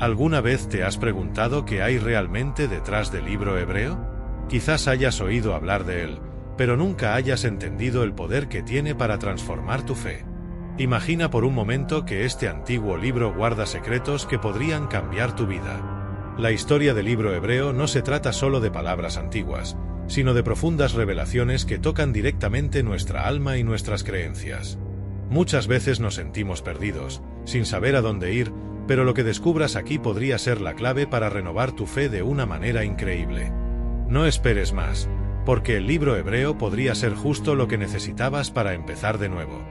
¿Alguna vez te has preguntado qué hay realmente detrás del libro hebreo? Quizás hayas oído hablar de él, pero nunca hayas entendido el poder que tiene para transformar tu fe. Imagina por un momento que este antiguo libro guarda secretos que podrían cambiar tu vida. La historia del libro hebreo no se trata solo de palabras antiguas, sino de profundas revelaciones que tocan directamente nuestra alma y nuestras creencias. Muchas veces nos sentimos perdidos, sin saber a dónde ir, pero lo que descubras aquí podría ser la clave para renovar tu fe de una manera increíble. No esperes más, porque el libro hebreo podría ser justo lo que necesitabas para empezar de nuevo.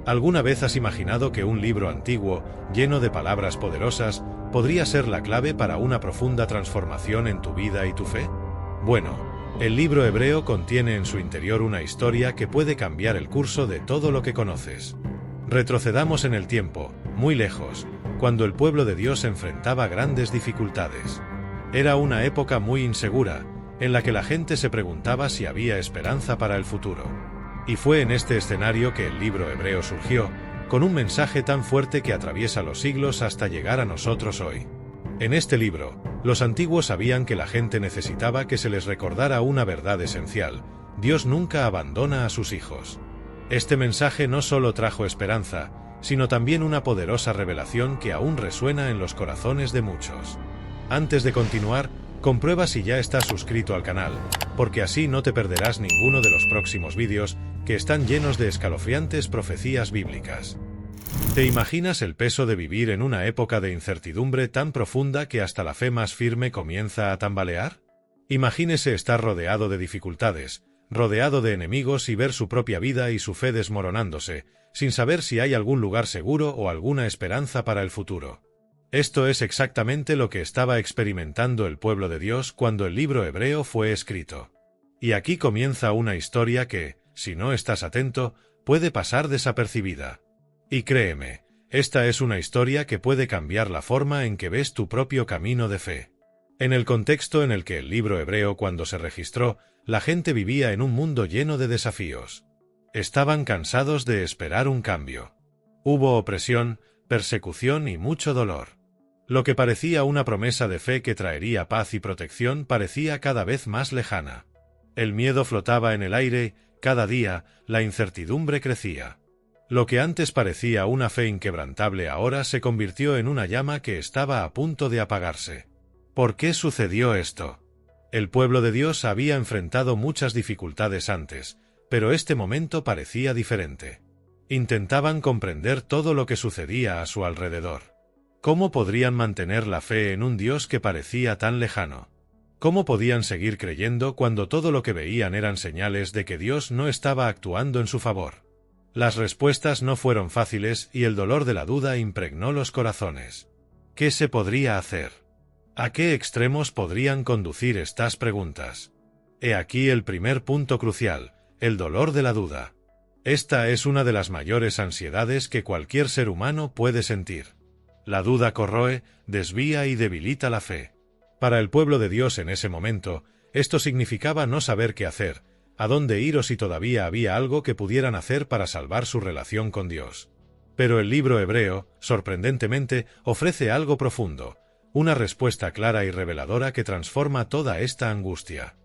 ¿Alguna vez has imaginado que un libro antiguo, lleno de palabras poderosas, podría ser la clave para una profunda transformación en tu vida y tu fe? Bueno, el libro hebreo contiene en su interior una historia que puede cambiar el curso de todo lo que conoces. Retrocedamos en el tiempo, muy lejos, cuando el pueblo de Dios enfrentaba grandes dificultades. Era una época muy insegura, en la que la gente se preguntaba si había esperanza para el futuro. Y fue en este escenario que el libro hebreo surgió, con un mensaje tan fuerte que atraviesa los siglos hasta llegar a nosotros hoy. En este libro, los antiguos sabían que la gente necesitaba que se les recordara una verdad esencial: Dios nunca abandona a sus hijos. Este mensaje no solo trajo esperanza, sino también una poderosa revelación que aún resuena en los corazones de muchos. Antes de continuar, comprueba si ya estás suscrito al canal, porque así no te perderás ninguno de los próximos vídeos, que están llenos de escalofriantes profecías bíblicas. ¿Te imaginas el peso de vivir en una época de incertidumbre tan profunda que hasta la fe más firme comienza a tambalear? Imagínese estar rodeado de dificultades, rodeado de enemigos y ver su propia vida y su fe desmoronándose, sin saber si hay algún lugar seguro o alguna esperanza para el futuro. Esto es exactamente lo que estaba experimentando el pueblo de Dios cuando el libro hebreo fue escrito. Y aquí comienza una historia que, si no estás atento, puede pasar desapercibida. Y créeme, esta es una historia que puede cambiar la forma en que ves tu propio camino de fe. En el contexto en el que el libro hebreo cuando se registró, la gente vivía en un mundo lleno de desafíos. Estaban cansados de esperar un cambio. Hubo opresión, persecución y mucho dolor. Lo que parecía una promesa de fe que traería paz y protección parecía cada vez más lejana. El miedo flotaba en el aire, cada día, la incertidumbre crecía. Lo que antes parecía una fe inquebrantable ahora se convirtió en una llama que estaba a punto de apagarse. ¿Por qué sucedió esto? El pueblo de Dios había enfrentado muchas dificultades antes, pero este momento parecía diferente. Intentaban comprender todo lo que sucedía a su alrededor. ¿Cómo podrían mantener la fe en un Dios que parecía tan lejano? ¿Cómo podían seguir creyendo cuando todo lo que veían eran señales de que Dios no estaba actuando en su favor? Las respuestas no fueron fáciles y el dolor de la duda impregnó los corazones. ¿Qué se podría hacer? ¿A qué extremos podrían conducir estas preguntas? He aquí el primer punto crucial: el dolor de la duda. Esta es una de las mayores ansiedades que cualquier ser humano puede sentir. La duda corroe, desvía y debilita la fe. Para el pueblo de Dios en ese momento, esto significaba no saber qué hacer, a dónde ir o si todavía había algo que pudieran hacer para salvar su relación con Dios. Pero el libro hebreo, sorprendentemente, ofrece algo profundo, una respuesta clara y reveladora que transforma toda esta angustia.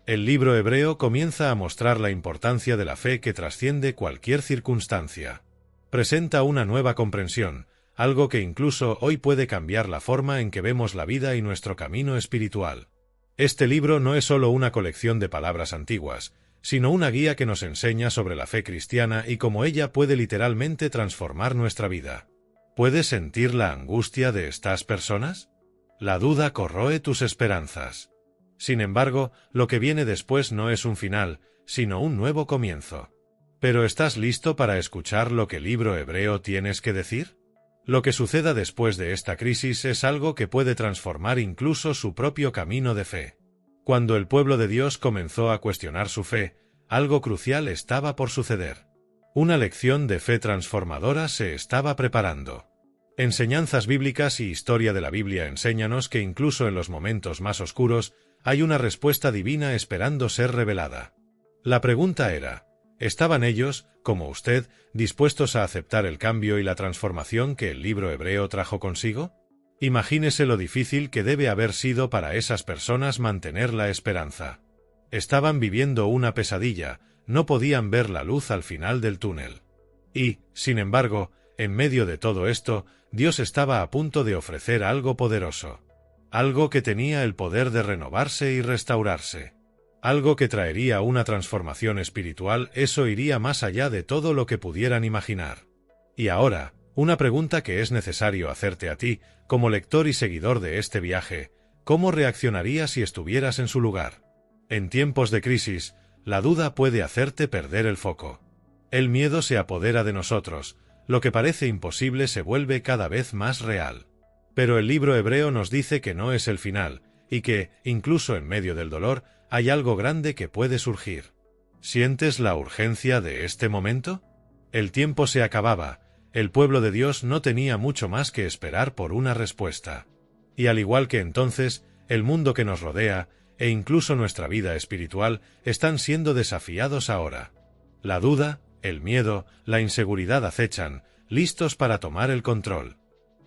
El libro hebreo comienza a mostrar la importancia de la fe que trasciende cualquier circunstancia. Presenta una nueva comprensión, algo que incluso hoy puede cambiar la forma en que vemos la vida y nuestro camino espiritual. Este libro no es solo una colección de palabras antiguas, sino una guía que nos enseña sobre la fe cristiana y cómo ella puede literalmente transformar nuestra vida. ¿Puedes sentir la angustia de estas personas? La duda corroe tus esperanzas. Sin embargo, lo que viene después no es un final, sino un nuevo comienzo. ¿Pero estás listo para escuchar lo que el libro hebreo tienes que decir? Lo que suceda después de esta crisis es algo que puede transformar incluso su propio camino de fe. Cuando el pueblo de Dios comenzó a cuestionar su fe, algo crucial estaba por suceder. Una lección de fe transformadora se estaba preparando. Enseñanzas bíblicas y historia de la Biblia enséñanos que incluso en los momentos más oscuros, hay una respuesta divina esperando ser revelada. La pregunta era: ¿estaban ellos, como usted, dispuestos a aceptar el cambio y la transformación que el libro hebreo trajo consigo? Imagínese lo difícil que debe haber sido para esas personas mantener la esperanza. Estaban viviendo una pesadilla, no podían ver la luz al final del túnel. Y, sin embargo, en medio de todo esto, Dios estaba a punto de ofrecer algo poderoso. Algo que tenía el poder de renovarse y restaurarse. Algo que traería una transformación espiritual, eso iría más allá de todo lo que pudieran imaginar. Y ahora, una pregunta que es necesario hacerte a ti, como lector y seguidor de este viaje: ¿cómo reaccionarías si estuvieras en su lugar? En tiempos de crisis, la duda puede hacerte perder el foco. El miedo se apodera de nosotros, lo que parece imposible se vuelve cada vez más real. Pero el libro hebreo nos dice que no es el final, y que, incluso en medio del dolor, hay algo grande que puede surgir. ¿Sientes la urgencia de este momento? El tiempo se acababa, el pueblo de Dios no tenía mucho más que esperar por una respuesta. Y al igual que entonces, el mundo que nos rodea, e incluso nuestra vida espiritual, están siendo desafiados ahora. La duda, el miedo, la inseguridad acechan, listos para tomar el control.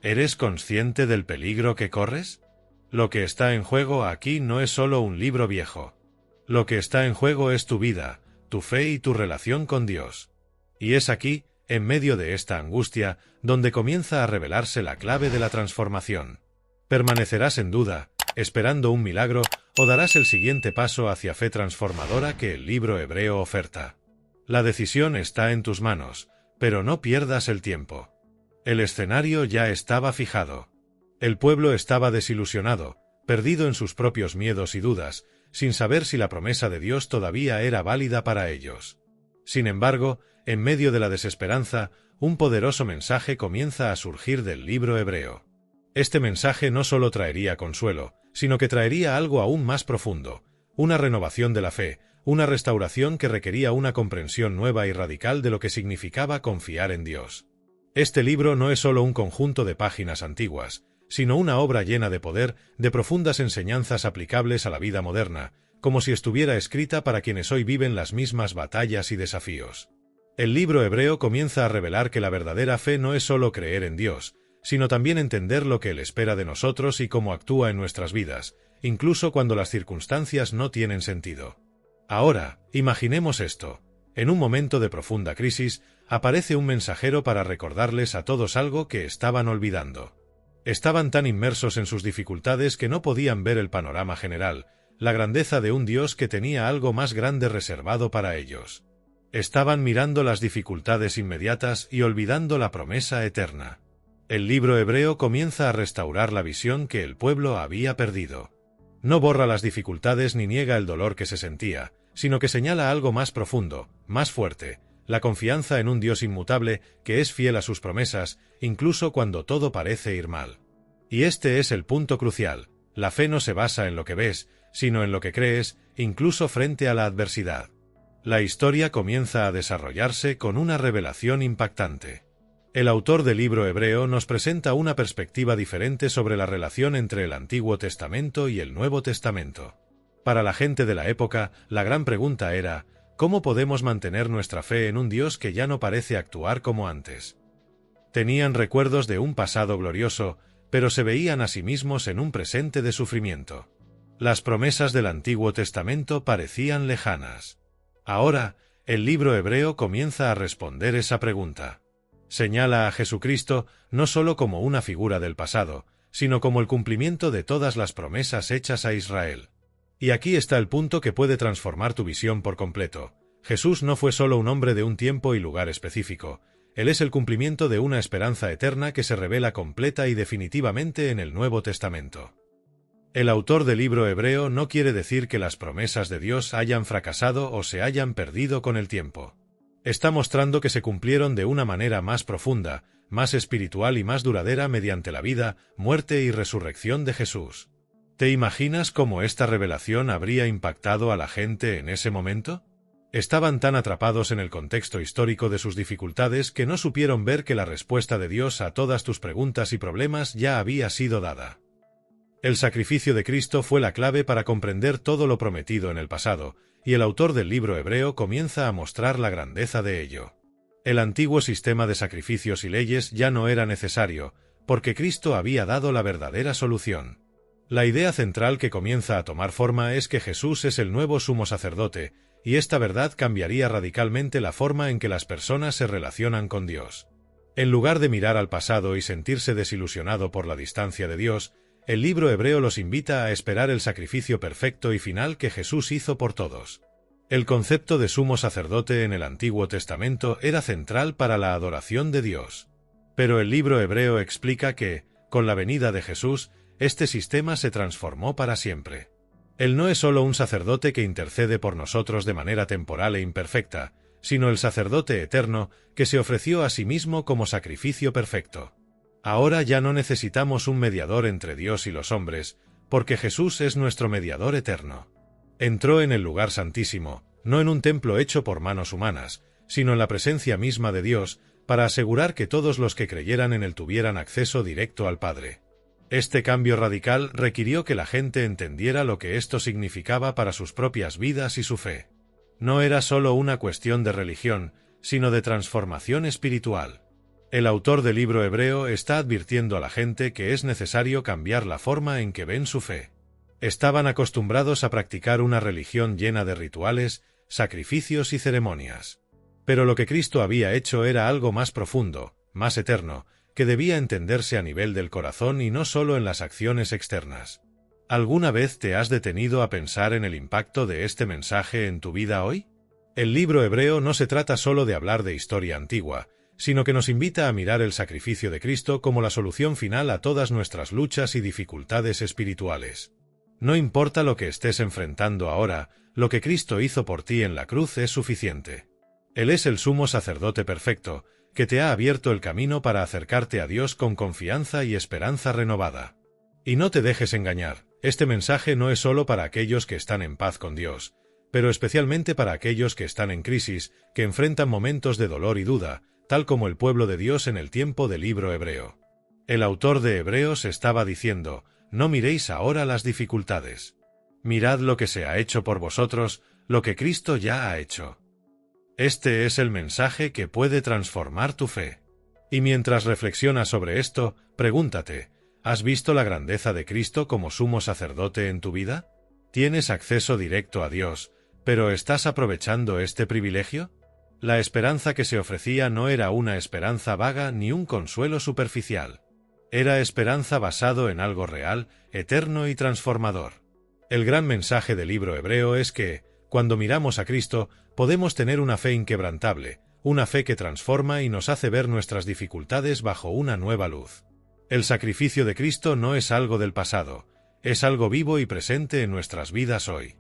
¿Eres consciente del peligro que corres? Lo que está en juego aquí no es solo un libro viejo. Lo que está en juego es tu vida, tu fe y tu relación con Dios. Y es aquí, en medio de esta angustia, donde comienza a revelarse la clave de la transformación. ¿Permanecerás en duda, esperando un milagro, o darás el siguiente paso hacia fe transformadora que el libro hebreo oferta? La decisión está en tus manos, pero no pierdas el tiempo. El escenario ya estaba fijado. El pueblo estaba desilusionado, perdido en sus propios miedos y dudas, sin saber si la promesa de Dios todavía era válida para ellos. Sin embargo, en medio de la desesperanza, un poderoso mensaje comienza a surgir del libro hebreo. Este mensaje no solo traería consuelo, sino que traería algo aún más profundo, una renovación de la fe, una restauración que requería una comprensión nueva y radical de lo que significaba confiar en Dios. Este libro no es solo un conjunto de páginas antiguas, sino una obra llena de poder, de profundas enseñanzas aplicables a la vida moderna, como si estuviera escrita para quienes hoy viven las mismas batallas y desafíos. El libro hebreo comienza a revelar que la verdadera fe no es solo creer en Dios, sino también entender lo que Él espera de nosotros y cómo actúa en nuestras vidas, incluso cuando las circunstancias no tienen sentido. Ahora, imaginemos esto. En un momento de profunda crisis, aparece un mensajero para recordarles a todos algo que estaban olvidando. Estaban tan inmersos en sus dificultades que no podían ver el panorama general, la grandeza de un Dios que tenía algo más grande reservado para ellos. Estaban mirando las dificultades inmediatas y olvidando la promesa eterna. El libro hebreo comienza a restaurar la visión que el pueblo había perdido. No borra las dificultades ni niega el dolor que se sentía, sino que señala algo más profundo, más fuerte, la confianza en un Dios inmutable que es fiel a sus promesas, incluso cuando todo parece ir mal. Y este es el punto crucial: la fe no se basa en lo que ves, sino en lo que crees, incluso frente a la adversidad. La historia comienza a desarrollarse con una revelación impactante. El autor del libro hebreo nos presenta una perspectiva diferente sobre la relación entre el Antiguo Testamento y el Nuevo Testamento. Para la gente de la época, la gran pregunta era: ¿cómo podemos mantener nuestra fe en un Dios que ya no parece actuar como antes? Tenían recuerdos de un pasado glorioso, pero se veían a sí mismos en un presente de sufrimiento. Las promesas del Antiguo Testamento parecían lejanas. Ahora, el libro hebreo comienza a responder esa pregunta. Señala a Jesucristo no solo como una figura del pasado, sino como el cumplimiento de todas las promesas hechas a Israel. Y aquí está el punto que puede transformar tu visión por completo. Jesús no fue solo un hombre de un tiempo y lugar específico. Él es el cumplimiento de una esperanza eterna que se revela completa y definitivamente en el Nuevo Testamento. El autor del libro hebreo no quiere decir que las promesas de Dios hayan fracasado o se hayan perdido con el tiempo. Está mostrando que se cumplieron de una manera más profunda, más espiritual y más duradera mediante la vida, muerte y resurrección de Jesús. ¿Te imaginas cómo esta revelación habría impactado a la gente en ese momento? Estaban tan atrapados en el contexto histórico de sus dificultades que no supieron ver que la respuesta de Dios a todas tus preguntas y problemas ya había sido dada. El sacrificio de Cristo fue la clave para comprender todo lo prometido en el pasado, y el autor del libro hebreo comienza a mostrar la grandeza de ello. El antiguo sistema de sacrificios y leyes ya no era necesario, porque Cristo había dado la verdadera solución. La idea central que comienza a tomar forma es que Jesús es el nuevo sumo sacerdote, y esta verdad cambiaría radicalmente la forma en que las personas se relacionan con Dios. En lugar de mirar al pasado y sentirse desilusionado por la distancia de Dios, el libro hebreo los invita a esperar el sacrificio perfecto y final que Jesús hizo por todos. El concepto de sumo sacerdote en el Antiguo Testamento era central para la adoración de Dios. Pero el libro hebreo explica que, con la venida de Jesús, este sistema se transformó para siempre. Él no es solo un sacerdote que intercede por nosotros de manera temporal e imperfecta, sino el sacerdote eterno que se ofreció a sí mismo como sacrificio perfecto. Ahora ya no necesitamos un mediador entre Dios y los hombres, porque Jesús es nuestro mediador eterno. Entró en el lugar santísimo, no en un templo hecho por manos humanas, sino en la presencia misma de Dios, para asegurar que todos los que creyeran en él tuvieran acceso directo al Padre. Este cambio radical requirió que la gente entendiera lo que esto significaba para sus propias vidas y su fe. No era solo una cuestión de religión, sino de transformación espiritual. El autor del libro hebreo está advirtiendo a la gente que es necesario cambiar la forma en que ven su fe. Estaban acostumbrados a practicar una religión llena de rituales, sacrificios y ceremonias. Pero lo que Cristo había hecho era algo más profundo, más eterno, que debía entenderse a nivel del corazón y no solo en las acciones externas. ¿Alguna vez te has detenido a pensar en el impacto de este mensaje en tu vida hoy? El libro hebreo no se trata solo de hablar de historia antigua, sino que nos invita a mirar el sacrificio de Cristo como la solución final a todas nuestras luchas y dificultades espirituales. No importa lo que estés enfrentando ahora, lo que Cristo hizo por ti en la cruz es suficiente. Él es el sumo sacerdote perfecto, que te ha abierto el camino para acercarte a Dios con confianza y esperanza renovada. Y no te dejes engañar, este mensaje no es solo para aquellos que están en paz con Dios, pero especialmente para aquellos que están en crisis, que enfrentan momentos de dolor y duda, tal como el pueblo de Dios en el tiempo del libro hebreo. El autor de Hebreos estaba diciendo, no miréis ahora las dificultades. Mirad lo que se ha hecho por vosotros, lo que Cristo ya ha hecho. Este es el mensaje que puede transformar tu fe. Y mientras reflexionas sobre esto, pregúntate, ¿has visto la grandeza de Cristo como sumo sacerdote en tu vida? ¿Tienes acceso directo a Dios, pero estás aprovechando este privilegio? La esperanza que se ofrecía no era una esperanza vaga ni un consuelo superficial. Era esperanza basado en algo real, eterno y transformador. El gran mensaje del libro hebreo es que, cuando miramos a Cristo, podemos tener una fe inquebrantable, una fe que transforma y nos hace ver nuestras dificultades bajo una nueva luz. El sacrificio de Cristo no es algo del pasado, es algo vivo y presente en nuestras vidas hoy.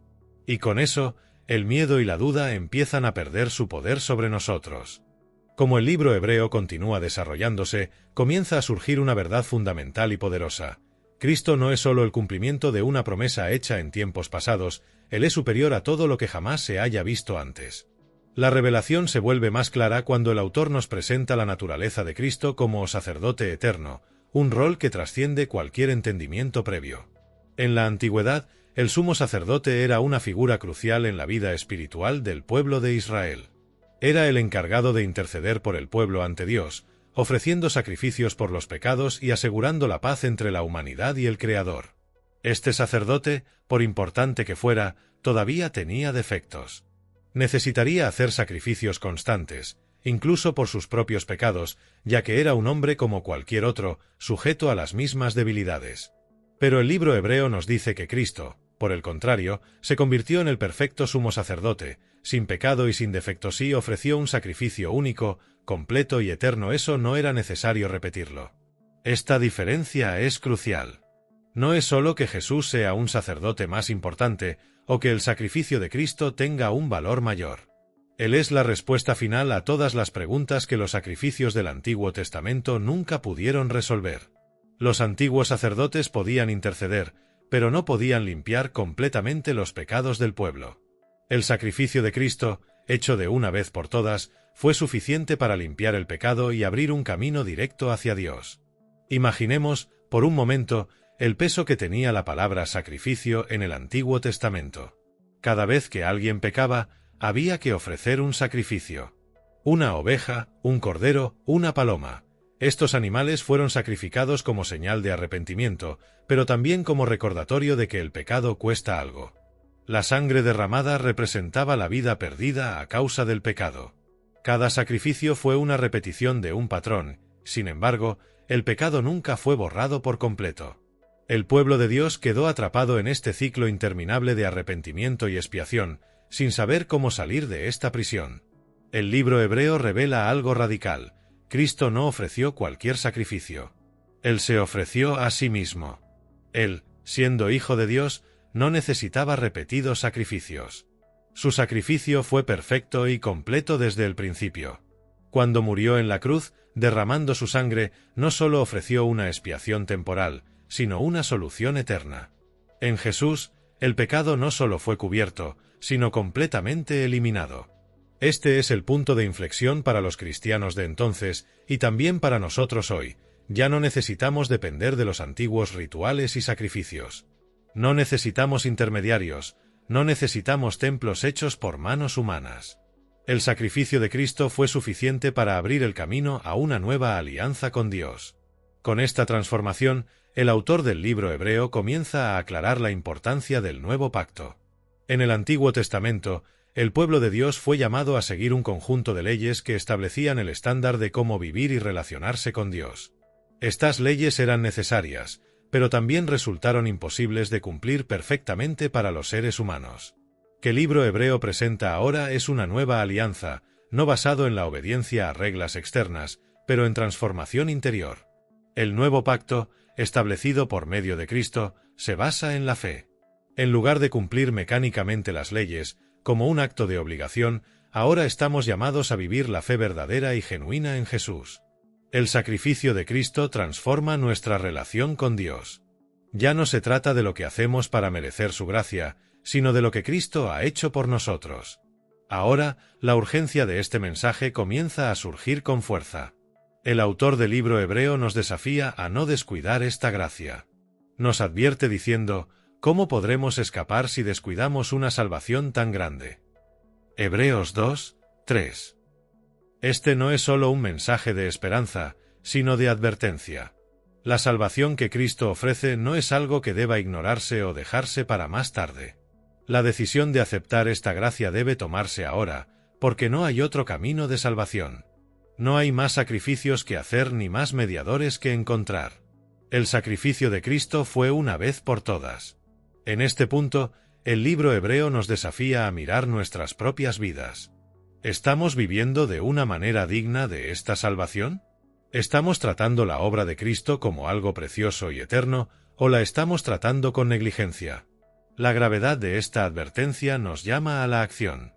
Y con eso, el miedo y la duda empiezan a perder su poder sobre nosotros. Como el libro hebreo continúa desarrollándose, comienza a surgir una verdad fundamental y poderosa. Cristo no es solo el cumplimiento de una promesa hecha en tiempos pasados, Él es superior a todo lo que jamás se haya visto antes. La revelación se vuelve más clara cuando el autor nos presenta la naturaleza de Cristo como sacerdote eterno, un rol que trasciende cualquier entendimiento previo. En la antigüedad, el sumo sacerdote era una figura crucial en la vida espiritual del pueblo de Israel. Era el encargado de interceder por el pueblo ante Dios, ofreciendo sacrificios por los pecados y asegurando la paz entre la humanidad y el Creador. Este sacerdote, por importante que fuera, todavía tenía defectos. Necesitaría hacer sacrificios constantes, incluso por sus propios pecados, ya que era un hombre como cualquier otro, sujeto a las mismas debilidades. Pero el libro hebreo nos dice que Cristo, por el contrario, se convirtió en el perfecto sumo sacerdote, sin pecado y sin defectos, y ofreció un sacrificio único, completo y eterno. Eso no era necesario repetirlo. Esta diferencia es crucial. No es solo que Jesús sea un sacerdote más importante, o que el sacrificio de Cristo tenga un valor mayor. Él es la respuesta final a todas las preguntas que los sacrificios del Antiguo Testamento nunca pudieron resolver. Los antiguos sacerdotes podían interceder, pero no podían limpiar completamente los pecados del pueblo. El sacrificio de Cristo, hecho de una vez por todas, fue suficiente para limpiar el pecado y abrir un camino directo hacia Dios. Imaginemos, por un momento, el peso que tenía la palabra sacrificio en el Antiguo Testamento. Cada vez que alguien pecaba, había que ofrecer un sacrificio. Una oveja, un cordero, una paloma. Estos animales fueron sacrificados como señal de arrepentimiento, pero también como recordatorio de que el pecado cuesta algo. La sangre derramada representaba la vida perdida a causa del pecado. Cada sacrificio fue una repetición de un patrón, sin embargo, el pecado nunca fue borrado por completo. El pueblo de Dios quedó atrapado en este ciclo interminable de arrepentimiento y expiación, sin saber cómo salir de esta prisión. El libro hebreo revela algo radical: Cristo no ofreció cualquier sacrificio. Él se ofreció a sí mismo. Él, siendo Hijo de Dios, no necesitaba repetidos sacrificios. Su sacrificio fue perfecto y completo desde el principio. Cuando murió en la cruz, derramando su sangre, no solo ofreció una expiación temporal, sino una solución eterna. En Jesús, el pecado no solo fue cubierto, sino completamente eliminado. Este es el punto de inflexión para los cristianos de entonces, y también para nosotros hoy. Ya no necesitamos depender de los antiguos rituales y sacrificios. No necesitamos intermediarios, no necesitamos templos hechos por manos humanas. El sacrificio de Cristo fue suficiente para abrir el camino a una nueva alianza con Dios. Con esta transformación, el autor del libro hebreo comienza a aclarar la importancia del nuevo pacto. En el Antiguo Testamento, el pueblo de Dios fue llamado a seguir un conjunto de leyes que establecían el estándar de cómo vivir y relacionarse con Dios. Estas leyes eran necesarias, pero también resultaron imposibles de cumplir perfectamente para los seres humanos. Que el libro hebreo presenta ahora es una nueva alianza, no basado en la obediencia a reglas externas, pero en transformación interior. El nuevo pacto, establecido por medio de Cristo, se basa en la fe. En lugar de cumplir mecánicamente las leyes, como un acto de obligación, ahora estamos llamados a vivir la fe verdadera y genuina en Jesús. El sacrificio de Cristo transforma nuestra relación con Dios. Ya no se trata de lo que hacemos para merecer su gracia, sino de lo que Cristo ha hecho por nosotros. Ahora, la urgencia de este mensaje comienza a surgir con fuerza. El autor del libro hebreo nos desafía a no descuidar esta gracia. Nos advierte diciendo: ¿cómo podremos escapar si descuidamos una salvación tan grande? Hebreos 2, 3. Este no es solo un mensaje de esperanza, sino de advertencia. La salvación que Cristo ofrece no es algo que deba ignorarse o dejarse para más tarde. La decisión de aceptar esta gracia debe tomarse ahora, porque no hay otro camino de salvación. No hay más sacrificios que hacer ni más mediadores que encontrar. El sacrificio de Cristo fue una vez por todas. En este punto, el libro hebreo nos desafía a mirar nuestras propias vidas. ¿Estamos viviendo de una manera digna de esta salvación? ¿Estamos tratando la obra de Cristo como algo precioso y eterno, o la estamos tratando con negligencia? La gravedad de esta advertencia nos llama a la acción.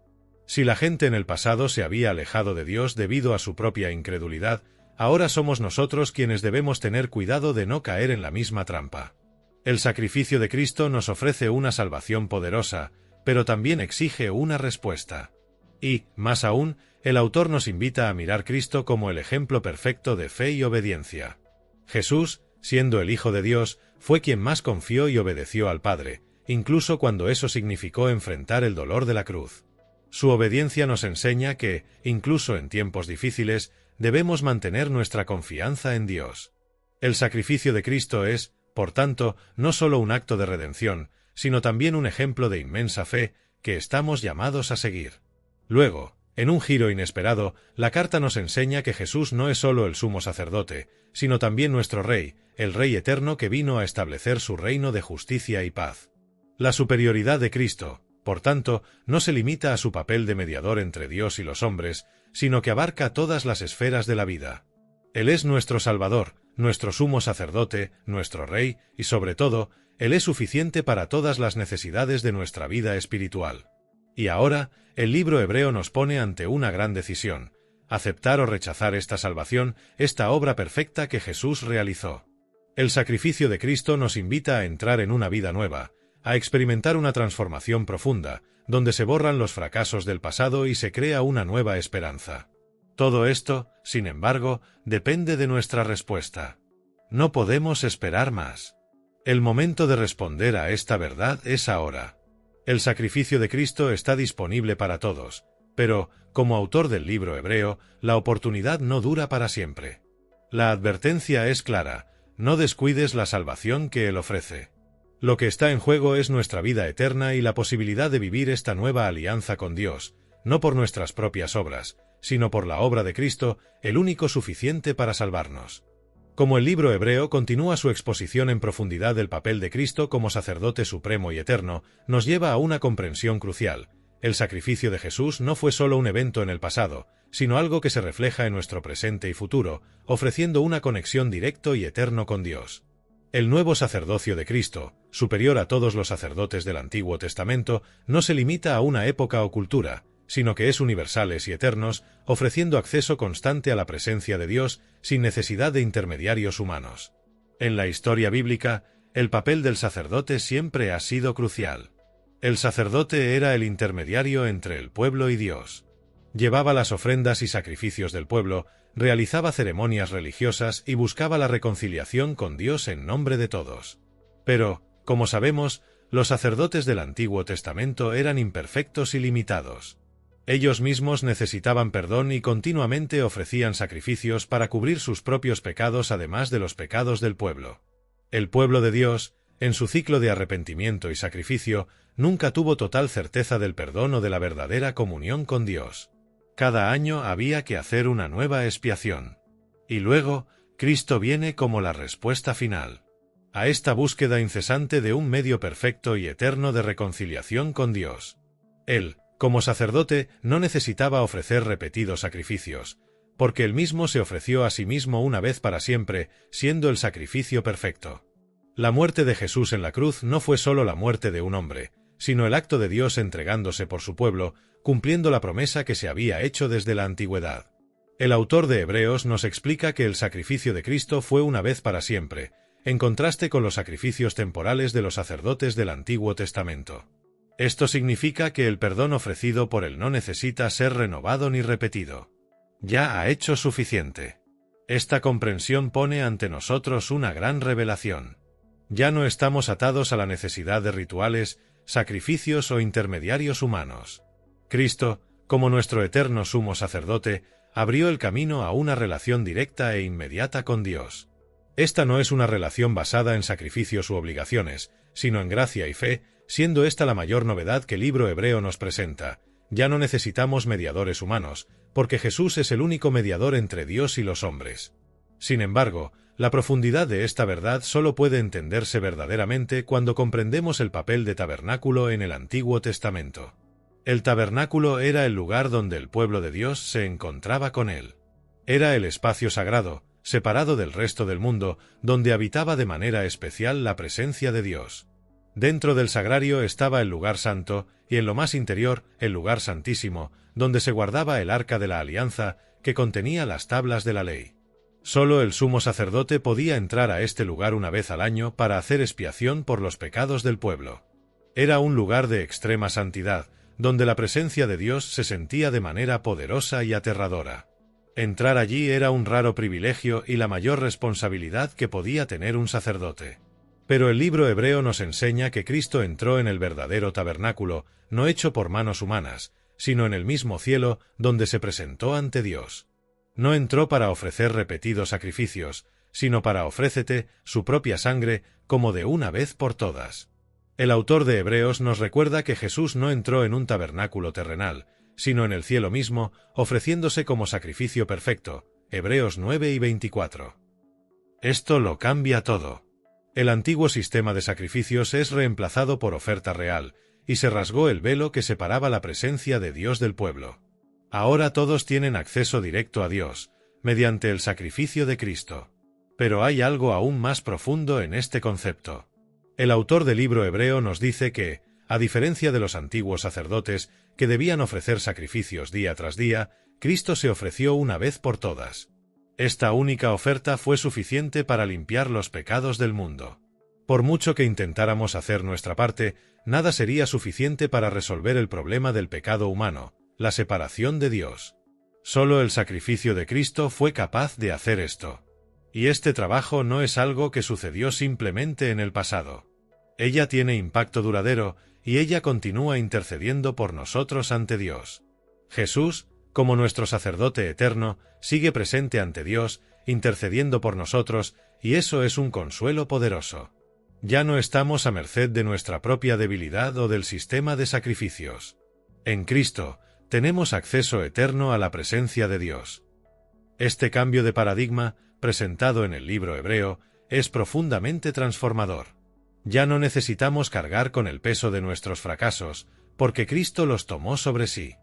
Si la gente en el pasado se había alejado de Dios debido a su propia incredulidad, ahora somos nosotros quienes debemos tener cuidado de no caer en la misma trampa. El sacrificio de Cristo nos ofrece una salvación poderosa, pero también exige una respuesta. Y, más aún, el autor nos invita a mirar a Cristo como el ejemplo perfecto de fe y obediencia. Jesús, siendo el Hijo de Dios, fue quien más confió y obedeció al Padre, incluso cuando eso significó enfrentar el dolor de la cruz. Su obediencia nos enseña que, incluso en tiempos difíciles, debemos mantener nuestra confianza en Dios. El sacrificio de Cristo es, por tanto, no solo un acto de redención, sino también un ejemplo de inmensa fe que estamos llamados a seguir. Luego, en un giro inesperado, la carta nos enseña que Jesús no es solo el sumo sacerdote, sino también nuestro Rey, el Rey eterno que vino a establecer su reino de justicia y paz. La superioridad de Cristo, por tanto, no se limita a su papel de mediador entre Dios y los hombres, sino que abarca todas las esferas de la vida. Él es nuestro Salvador, nuestro sumo sacerdote, nuestro Rey, y sobre todo, Él es suficiente para todas las necesidades de nuestra vida espiritual. Y ahora, el libro hebreo nos pone ante una gran decisión: aceptar o rechazar esta salvación, esta obra perfecta que Jesús realizó. El sacrificio de Cristo nos invita a entrar en una vida nueva, a experimentar una transformación profunda, donde se borran los fracasos del pasado y se crea una nueva esperanza. Todo esto, sin embargo, depende de nuestra respuesta. No podemos esperar más. El momento de responder a esta verdad es ahora. El sacrificio de Cristo está disponible para todos, pero, como autor del libro hebreo, la oportunidad no dura para siempre. La advertencia es clara: no descuides la salvación que Él ofrece. Lo que está en juego es nuestra vida eterna y la posibilidad de vivir esta nueva alianza con Dios, no por nuestras propias obras, sino por la obra de Cristo, el único suficiente para salvarnos. Como el libro hebreo continúa su exposición en profundidad del papel de Cristo como sacerdote supremo y eterno, nos lleva a una comprensión crucial: el sacrificio de Jesús no fue solo un evento en el pasado, sino algo que se refleja en nuestro presente y futuro, ofreciendo una conexión directo y eterno con Dios. El nuevo sacerdocio de Cristo, superior a todos los sacerdotes del Antiguo Testamento, no se limita a una época o cultura, sino que es universales y eternos, ofreciendo acceso constante a la presencia de Dios sin necesidad de intermediarios humanos. En la historia bíblica, el papel del sacerdote siempre ha sido crucial. El sacerdote era el intermediario entre el pueblo y Dios. Llevaba las ofrendas y sacrificios del pueblo, realizaba ceremonias religiosas y buscaba la reconciliación con Dios en nombre de todos. Pero, como sabemos, los sacerdotes del Antiguo Testamento eran imperfectos y limitados. Ellos mismos necesitaban perdón y continuamente ofrecían sacrificios para cubrir sus propios pecados además de los pecados del pueblo. El pueblo de Dios, en su ciclo de arrepentimiento y sacrificio, nunca tuvo total certeza del perdón o de la verdadera comunión con Dios. Cada año había que hacer una nueva expiación. Y luego, Cristo viene como la respuesta final a esta búsqueda incesante de un medio perfecto y eterno de reconciliación con Dios. Él, como sacerdote, no necesitaba ofrecer repetidos sacrificios, porque él mismo se ofreció a sí mismo una vez para siempre, siendo el sacrificio perfecto. La muerte de Jesús en la cruz no fue solo la muerte de un hombre, sino el acto de Dios entregándose por su pueblo, cumpliendo la promesa que se había hecho desde la antigüedad. El autor de Hebreos nos explica que el sacrificio de Cristo fue una vez para siempre, en contraste con los sacrificios temporales de los sacerdotes del Antiguo Testamento. Esto significa que el perdón ofrecido por Él no necesita ser renovado ni repetido. Ya ha hecho suficiente. Esta comprensión pone ante nosotros una gran revelación. Ya no estamos atados a la necesidad de rituales, sacrificios o intermediarios humanos. Cristo, como nuestro eterno sumo sacerdote, abrió el camino a una relación directa e inmediata con Dios. Esta no es una relación basada en sacrificios u obligaciones, sino en gracia y fe, siendo esta la mayor novedad que el libro hebreo nos presenta. Ya no necesitamos mediadores humanos, porque Jesús es el único mediador entre Dios y los hombres. Sin embargo, la profundidad de esta verdad solo puede entenderse verdaderamente cuando comprendemos el papel de tabernáculo en el Antiguo Testamento. El tabernáculo era el lugar donde el pueblo de Dios se encontraba con Él. Era el espacio sagrado, separado del resto del mundo, donde habitaba de manera especial la presencia de Dios. Dentro del sagrario estaba el lugar santo, y en lo más interior, el lugar santísimo, donde se guardaba el arca de la alianza, que contenía las tablas de la ley. Solo el sumo sacerdote podía entrar a este lugar una vez al año para hacer expiación por los pecados del pueblo. Era un lugar de extrema santidad, donde la presencia de Dios se sentía de manera poderosa y aterradora. Entrar allí era un raro privilegio y la mayor responsabilidad que podía tener un sacerdote. Pero el libro hebreo nos enseña que Cristo entró en el verdadero tabernáculo, no hecho por manos humanas, sino en el mismo cielo, donde se presentó ante Dios. No entró para ofrecer repetidos sacrificios, sino para ofrécete su propia sangre, como de una vez por todas. El autor de Hebreos nos recuerda que Jesús no entró en un tabernáculo terrenal, sino en el cielo mismo, ofreciéndose como sacrificio perfecto. Hebreos 9 y 24. Esto lo cambia todo. El antiguo sistema de sacrificios es reemplazado por oferta real, y se rasgó el velo que separaba la presencia de Dios del pueblo. Ahora todos tienen acceso directo a Dios, mediante el sacrificio de Cristo. Pero hay algo aún más profundo en este concepto. El autor del libro hebreo nos dice que, a diferencia de los antiguos sacerdotes, que debían ofrecer sacrificios día tras día, Cristo se ofreció una vez por todas. Esta única oferta fue suficiente para limpiar los pecados del mundo. Por mucho que intentáramos hacer nuestra parte, nada sería suficiente para resolver el problema del pecado humano, la separación de Dios. Solo el sacrificio de Cristo fue capaz de hacer esto. Y este trabajo no es algo que sucedió simplemente en el pasado. Ella tiene impacto duradero, y ella continúa intercediendo por nosotros ante Dios. Jesús, como nuestro sacerdote eterno, sigue presente ante Dios, intercediendo por nosotros, y eso es un consuelo poderoso. Ya no estamos a merced de nuestra propia debilidad o del sistema de sacrificios. En Cristo, tenemos acceso eterno a la presencia de Dios. Este cambio de paradigma, presentado en el libro hebreo, es profundamente transformador. Ya no necesitamos cargar con el peso de nuestros fracasos, porque Cristo los tomó sobre sí.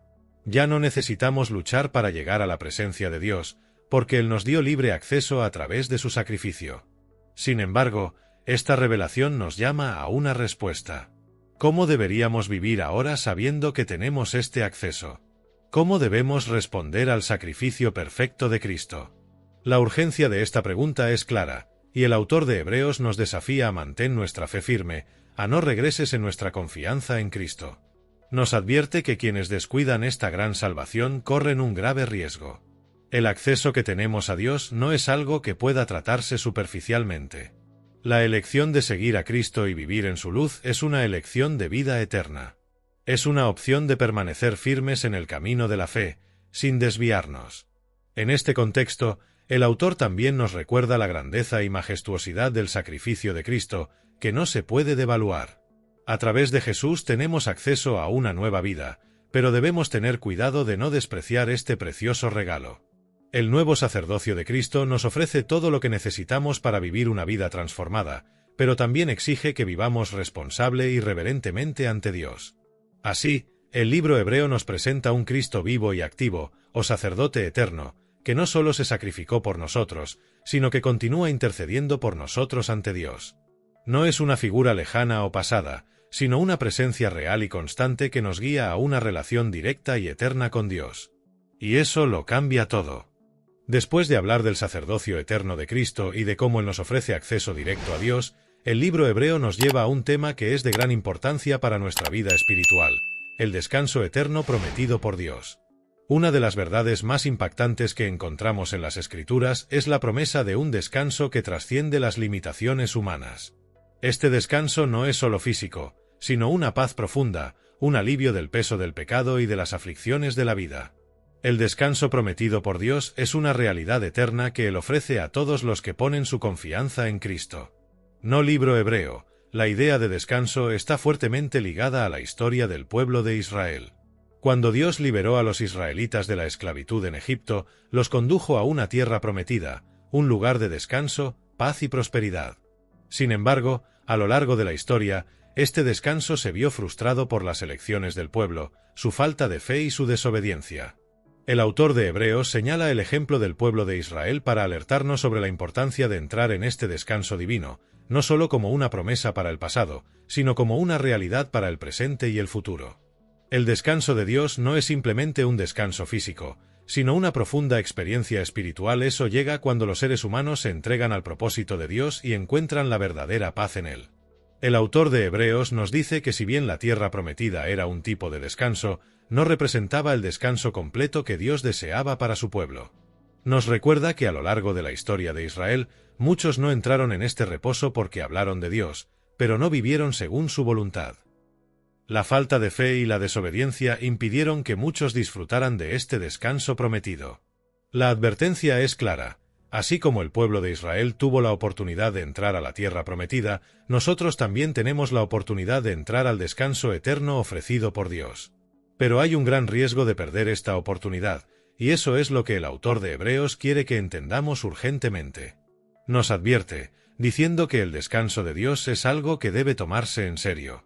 Ya no necesitamos luchar para llegar a la presencia de Dios, porque Él nos dio libre acceso a través de su sacrificio. Sin embargo, esta revelación nos llama a una respuesta. ¿Cómo deberíamos vivir ahora sabiendo que tenemos este acceso? ¿Cómo debemos responder al sacrificio perfecto de Cristo? La urgencia de esta pregunta es clara, y el autor de Hebreos nos desafía a mantener nuestra fe firme, a no regreses en nuestra confianza en Cristo. Nos advierte que quienes descuidan esta gran salvación corren un grave riesgo. El acceso que tenemos a Dios no es algo que pueda tratarse superficialmente. La elección de seguir a Cristo y vivir en su luz es una elección de vida eterna. Es una opción de permanecer firmes en el camino de la fe, sin desviarnos. En este contexto, el autor también nos recuerda la grandeza y majestuosidad del sacrificio de Cristo, que no se puede devaluar. A través de Jesús tenemos acceso a una nueva vida, pero debemos tener cuidado de no despreciar este precioso regalo. El nuevo sacerdocio de Cristo nos ofrece todo lo que necesitamos para vivir una vida transformada, pero también exige que vivamos responsable y reverentemente ante Dios. Así, el libro hebreo nos presenta un Cristo vivo y activo, o sacerdote eterno, que no solo se sacrificó por nosotros, sino que continúa intercediendo por nosotros ante Dios. No es una figura lejana o pasada, sino una presencia real y constante que nos guía a una relación directa y eterna con Dios. Y eso lo cambia todo. Después de hablar del sacerdocio eterno de Cristo y de cómo Él nos ofrece acceso directo a Dios, el libro hebreo nos lleva a un tema que es de gran importancia para nuestra vida espiritual, el descanso eterno prometido por Dios. Una de las verdades más impactantes que encontramos en las Escrituras es la promesa de un descanso que trasciende las limitaciones humanas. Este descanso no es solo físico, sino una paz profunda, un alivio del peso del pecado y de las aflicciones de la vida. El descanso prometido por Dios es una realidad eterna que Él ofrece a todos los que ponen su confianza en Cristo. No libro hebreo, la idea de descanso está fuertemente ligada a la historia del pueblo de Israel. Cuando Dios liberó a los israelitas de la esclavitud en Egipto, los condujo a una tierra prometida, un lugar de descanso, paz y prosperidad. Sin embargo, a lo largo de la historia, este descanso se vio frustrado por las elecciones del pueblo, su falta de fe y su desobediencia. El autor de Hebreos señala el ejemplo del pueblo de Israel para alertarnos sobre la importancia de entrar en este descanso divino, no solo como una promesa para el pasado, sino como una realidad para el presente y el futuro. El descanso de Dios no es simplemente un descanso físico, sino una profunda experiencia espiritual. Eso llega cuando los seres humanos se entregan al propósito de Dios y encuentran la verdadera paz en Él. El autor de Hebreos nos dice que si bien la tierra prometida era un tipo de descanso, no representaba el descanso completo que Dios deseaba para su pueblo. Nos recuerda que a lo largo de la historia de Israel, muchos no entraron en este reposo porque hablaron de Dios, pero no vivieron según su voluntad. La falta de fe y la desobediencia impidieron que muchos disfrutaran de este descanso prometido. La advertencia es clara. Así como el pueblo de Israel tuvo la oportunidad de entrar a la tierra prometida, nosotros también tenemos la oportunidad de entrar al descanso eterno ofrecido por Dios. Pero hay un gran riesgo de perder esta oportunidad, y eso es lo que el autor de Hebreos quiere que entendamos urgentemente. Nos advierte, diciendo que el descanso de Dios es algo que debe tomarse en serio.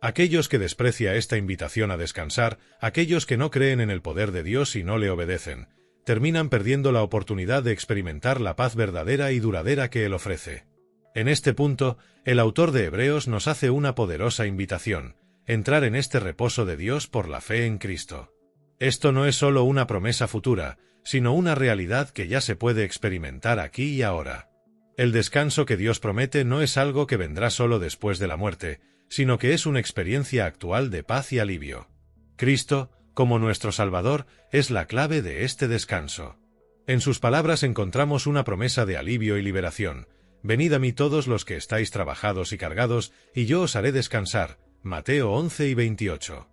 Aquellos que desprecian esta invitación a descansar, aquellos que no creen en el poder de Dios y no le obedecen, terminan perdiendo la oportunidad de experimentar la paz verdadera y duradera que Él ofrece. En este punto, el autor de Hebreos nos hace una poderosa invitación: entrar en este reposo de Dios por la fe en Cristo. Esto no es solo una promesa futura, sino una realidad que ya se puede experimentar aquí y ahora. El descanso que Dios promete no es algo que vendrá solo después de la muerte, sino que es una experiencia actual de paz y alivio. Cristo, como nuestro Salvador, es la clave de este descanso. En sus palabras encontramos una promesa de alivio y liberación: venid a mí todos los que estáis trabajados y cargados, y yo os haré descansar. Mateo 11 y 28.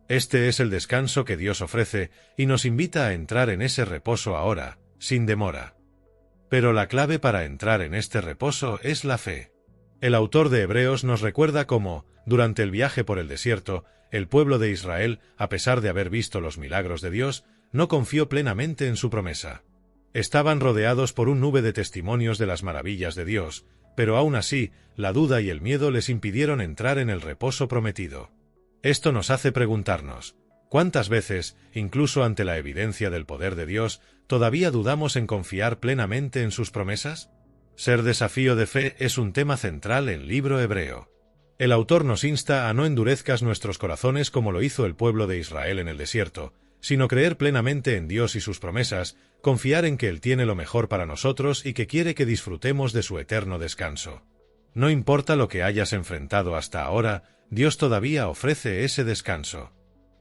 Este es el descanso que Dios ofrece, y nos invita a entrar en ese reposo ahora, sin demora. Pero la clave para entrar en este reposo es la fe. El autor de Hebreos nos recuerda cómo, durante el viaje por el desierto, el pueblo de Israel, a pesar de haber visto los milagros de Dios, no confió plenamente en su promesa. Estaban rodeados por un nube de testimonios de las maravillas de Dios, pero aún así, la duda y el miedo les impidieron entrar en el reposo prometido. Esto nos hace preguntarnos, ¿cuántas veces, incluso ante la evidencia del poder de Dios, todavía dudamos en confiar plenamente en sus promesas? Ser desafío de fe es un tema central en el libro hebreo. El autor nos insta a no endurezcas nuestros corazones como lo hizo el pueblo de Israel en el desierto, sino creer plenamente en Dios y sus promesas, confiar en que Él tiene lo mejor para nosotros y que quiere que disfrutemos de su eterno descanso. No importa lo que hayas enfrentado hasta ahora, Dios todavía ofrece ese descanso.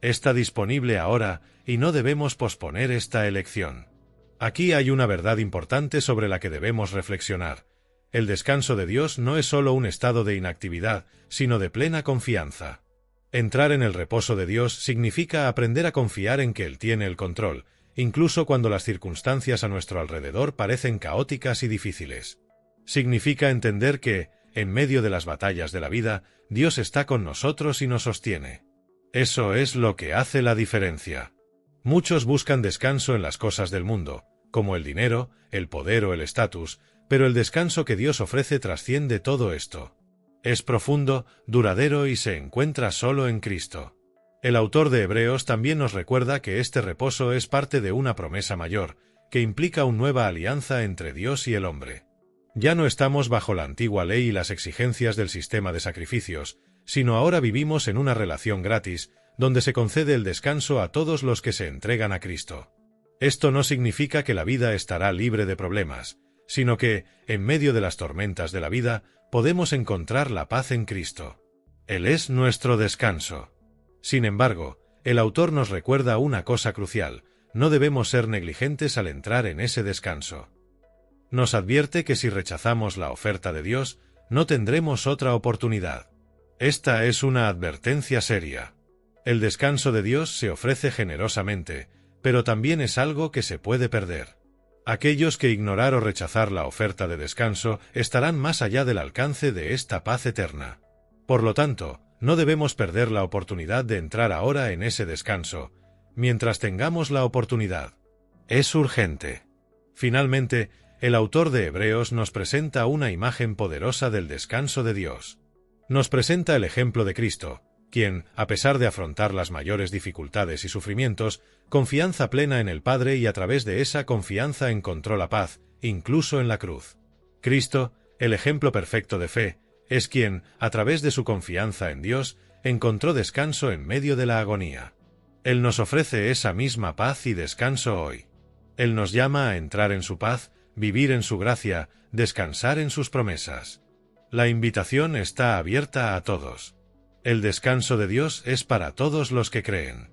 Está disponible ahora, y no debemos posponer esta elección. Aquí hay una verdad importante sobre la que debemos reflexionar. El descanso de Dios no es solo un estado de inactividad, sino de plena confianza. Entrar en el reposo de Dios significa aprender a confiar en que Él tiene el control, incluso cuando las circunstancias a nuestro alrededor parecen caóticas y difíciles. Significa entender que, en medio de las batallas de la vida, Dios está con nosotros y nos sostiene. Eso es lo que hace la diferencia. Muchos buscan descanso en las cosas del mundo, como el dinero, el poder o el estatus, pero el descanso que Dios ofrece trasciende todo esto. Es profundo, duradero y se encuentra solo en Cristo. El autor de Hebreos también nos recuerda que este reposo es parte de una promesa mayor, que implica una nueva alianza entre Dios y el hombre. Ya no estamos bajo la antigua ley y las exigencias del sistema de sacrificios, sino ahora vivimos en una relación gratis, donde se concede el descanso a todos los que se entregan a Cristo. Esto no significa que la vida estará libre de problemas, sino que, en medio de las tormentas de la vida, podemos encontrar la paz en Cristo. Él es nuestro descanso. Sin embargo, el autor nos recuerda una cosa crucial: no debemos ser negligentes al entrar en ese descanso. Nos advierte que si rechazamos la oferta de Dios, no tendremos otra oportunidad. Esta es una advertencia seria. El descanso de Dios se ofrece generosamente, pero también es algo que se puede perder. Aquellos que ignorar o rechazar la oferta de descanso estarán más allá del alcance de esta paz eterna. Por lo tanto, no debemos perder la oportunidad de entrar ahora en ese descanso, mientras tengamos la oportunidad. Es urgente. Finalmente, el autor de Hebreos nos presenta una imagen poderosa del descanso de Dios. Nos presenta el ejemplo de Cristo, quien, a pesar de afrontar las mayores dificultades y sufrimientos, confianza plena en el Padre y a través de esa confianza encontró la paz, incluso en la cruz. Cristo, el ejemplo perfecto de fe, es quien, a través de su confianza en Dios, encontró descanso en medio de la agonía. Él nos ofrece esa misma paz y descanso hoy. Él nos llama a entrar en su paz, vivir en su gracia, descansar en sus promesas. La invitación está abierta a todos. El descanso de Dios es para todos los que creen.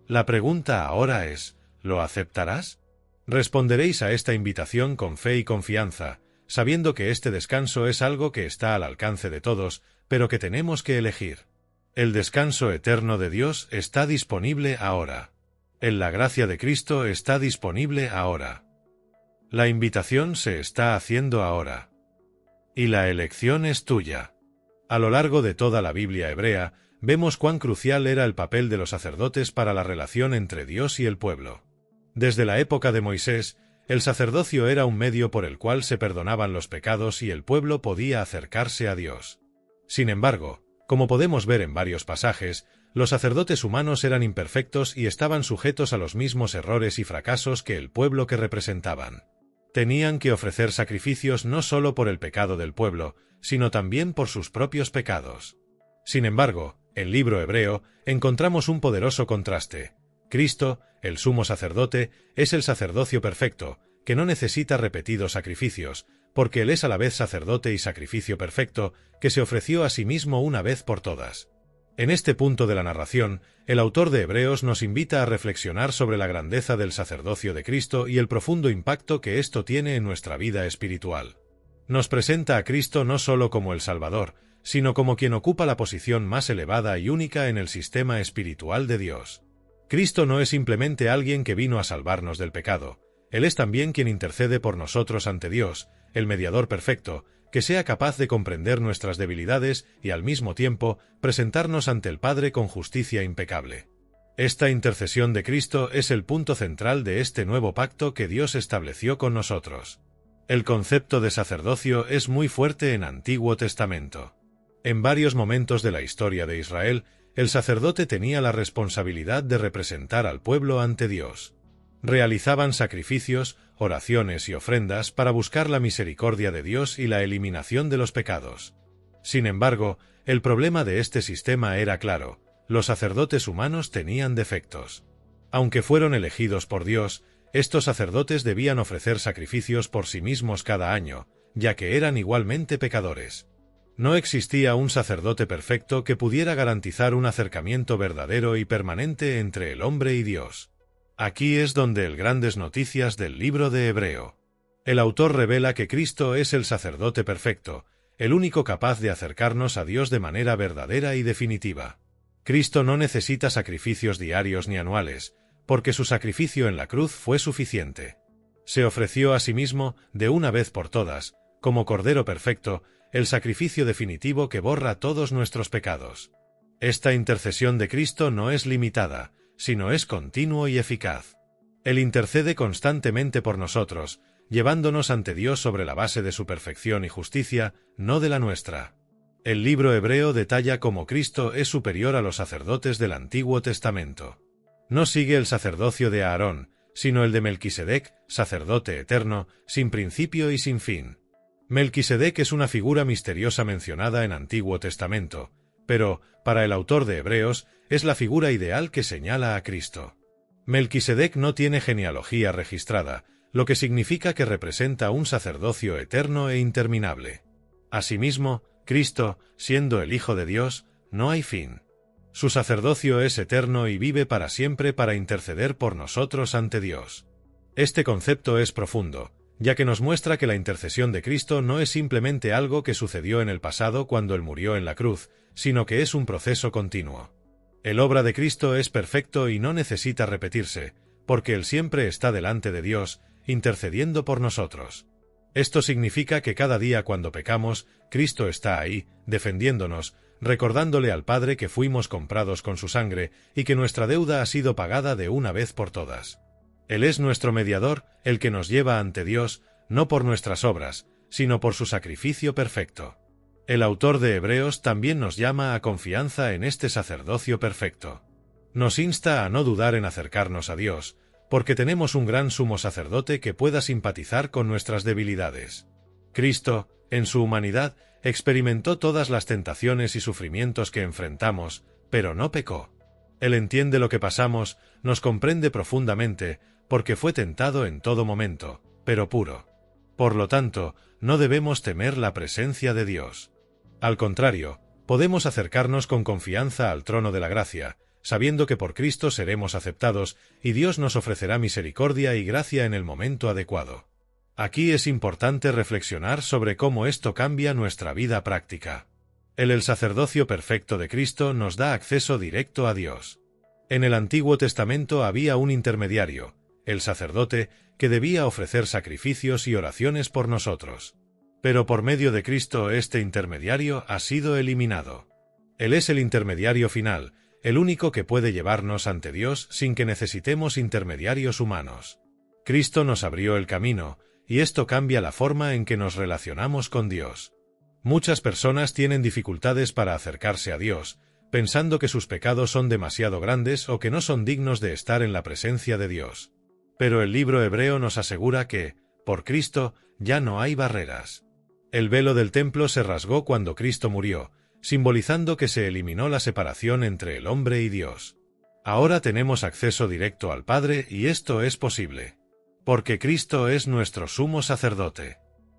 La pregunta ahora es, ¿lo aceptarás? Responderéis a esta invitación con fe y confianza, sabiendo que este descanso es algo que está al alcance de todos, pero que tenemos que elegir. El descanso eterno de Dios está disponible ahora. En la gracia de Cristo está disponible ahora. La invitación se está haciendo ahora. Y la elección es tuya. A lo largo de toda la Biblia hebrea, vemos cuán crucial era el papel de los sacerdotes para la relación entre Dios y el pueblo. Desde la época de Moisés, el sacerdocio era un medio por el cual se perdonaban los pecados y el pueblo podía acercarse a Dios. Sin embargo, como podemos ver en varios pasajes, los sacerdotes humanos eran imperfectos y estaban sujetos a los mismos errores y fracasos que el pueblo que representaban. Tenían que ofrecer sacrificios no solo por el pecado del pueblo, sino también por sus propios pecados. Sin embargo, en el libro hebreo encontramos un poderoso contraste. Cristo, el sumo sacerdote, es el sacerdocio perfecto, que no necesita repetidos sacrificios, porque Él es a la vez sacerdote y sacrificio perfecto, que se ofreció a sí mismo una vez por todas. En este punto de la narración, el autor de Hebreos nos invita a reflexionar sobre la grandeza del sacerdocio de Cristo y el profundo impacto que esto tiene en nuestra vida espiritual. Nos presenta a Cristo no solo como el Salvador, sino como quien ocupa la posición más elevada y única en el sistema espiritual de Dios. Cristo no es simplemente alguien que vino a salvarnos del pecado. Él es también quien intercede por nosotros ante Dios, el mediador perfecto, que sea capaz de comprender nuestras debilidades y al mismo tiempo presentarnos ante el Padre con justicia impecable. Esta intercesión de Cristo es el punto central de este nuevo pacto que Dios estableció con nosotros. El concepto de sacerdocio es muy fuerte en Antiguo Testamento. En varios momentos de la historia de Israel, el sacerdote tenía la responsabilidad de representar al pueblo ante Dios. Realizaban sacrificios, oraciones y ofrendas para buscar la misericordia de Dios y la eliminación de los pecados. Sin embargo, el problema de este sistema era claro: los sacerdotes humanos tenían defectos. Aunque fueron elegidos por Dios, estos sacerdotes debían ofrecer sacrificios por sí mismos cada año, ya que eran igualmente pecadores. No existía un sacerdote perfecto que pudiera garantizar un acercamiento verdadero y permanente entre el hombre y Dios. Aquí es donde el grandes noticias del libro de Hebreo. El autor revela que Cristo es el sacerdote perfecto, el único capaz de acercarnos a Dios de manera verdadera y definitiva. Cristo no necesita sacrificios diarios ni anuales, porque su sacrificio en la cruz fue suficiente. Se ofreció a sí mismo, de una vez por todas, como Cordero perfecto, el sacrificio definitivo que borra todos nuestros pecados. Esta intercesión de Cristo no es limitada, sino es continuo y eficaz. Él intercede constantemente por nosotros, llevándonos ante Dios sobre la base de su perfección y justicia, no de la nuestra. El libro hebreo detalla cómo Cristo es superior a los sacerdotes del Antiguo Testamento. No sigue el sacerdocio de Aarón, sino el de Melquisedec, sacerdote eterno, sin principio y sin fin. Melquisedec es una figura misteriosa mencionada en Antiguo Testamento, pero, para el autor de Hebreos, es la figura ideal que señala a Cristo. Melquisedec no tiene genealogía registrada, lo que significa que representa un sacerdocio eterno e interminable. Asimismo, Cristo, siendo el Hijo de Dios, no hay fin. Su sacerdocio es eterno y vive para siempre para interceder por nosotros ante Dios. Este concepto es profundo, ya que nos muestra que la intercesión de Cristo no es simplemente algo que sucedió en el pasado cuando Él murió en la cruz, sino que es un proceso continuo. El obra de Cristo es perfecto y no necesita repetirse, porque Él siempre está delante de Dios, intercediendo por nosotros. Esto significa que cada día cuando pecamos, Cristo está ahí, defendiéndonos, recordándole al Padre que fuimos comprados con su sangre y que nuestra deuda ha sido pagada de una vez por todas. Él es nuestro mediador, el que nos lleva ante Dios, no por nuestras obras, sino por su sacrificio perfecto. El autor de Hebreos también nos llama a confianza en este sacerdocio perfecto. Nos insta a no dudar en acercarnos a Dios, porque tenemos un gran sumo sacerdote que pueda simpatizar con nuestras debilidades. Cristo, en su humanidad, experimentó todas las tentaciones y sufrimientos que enfrentamos, pero no pecó. Él entiende lo que pasamos, nos comprende profundamente, porque fue tentado en todo momento, pero puro. Por lo tanto, no debemos temer la presencia de Dios. Al contrario, podemos acercarnos con confianza al trono de la gracia, sabiendo que por Cristo seremos aceptados y Dios nos ofrecerá misericordia y gracia en el momento adecuado. Aquí es importante reflexionar sobre cómo esto cambia nuestra vida práctica. El sacerdocio perfecto de Cristo nos da acceso directo a Dios. En el Antiguo Testamento había un intermediario, el sacerdote, que debía ofrecer sacrificios y oraciones por nosotros. Pero por medio de Cristo este intermediario ha sido eliminado. Él es el intermediario final, el único que puede llevarnos ante Dios sin que necesitemos intermediarios humanos. Cristo nos abrió el camino, y esto cambia la forma en que nos relacionamos con Dios. Muchas personas tienen dificultades para acercarse a Dios, pensando que sus pecados son demasiado grandes o que no son dignos de estar en la presencia de Dios. Pero el libro hebreo nos asegura que, por Cristo, ya no hay barreras. El velo del templo se rasgó cuando Cristo murió, simbolizando que se eliminó la separación entre el hombre y Dios. Ahora tenemos acceso directo al Padre y esto es posible. Porque Cristo es nuestro sumo sacerdote.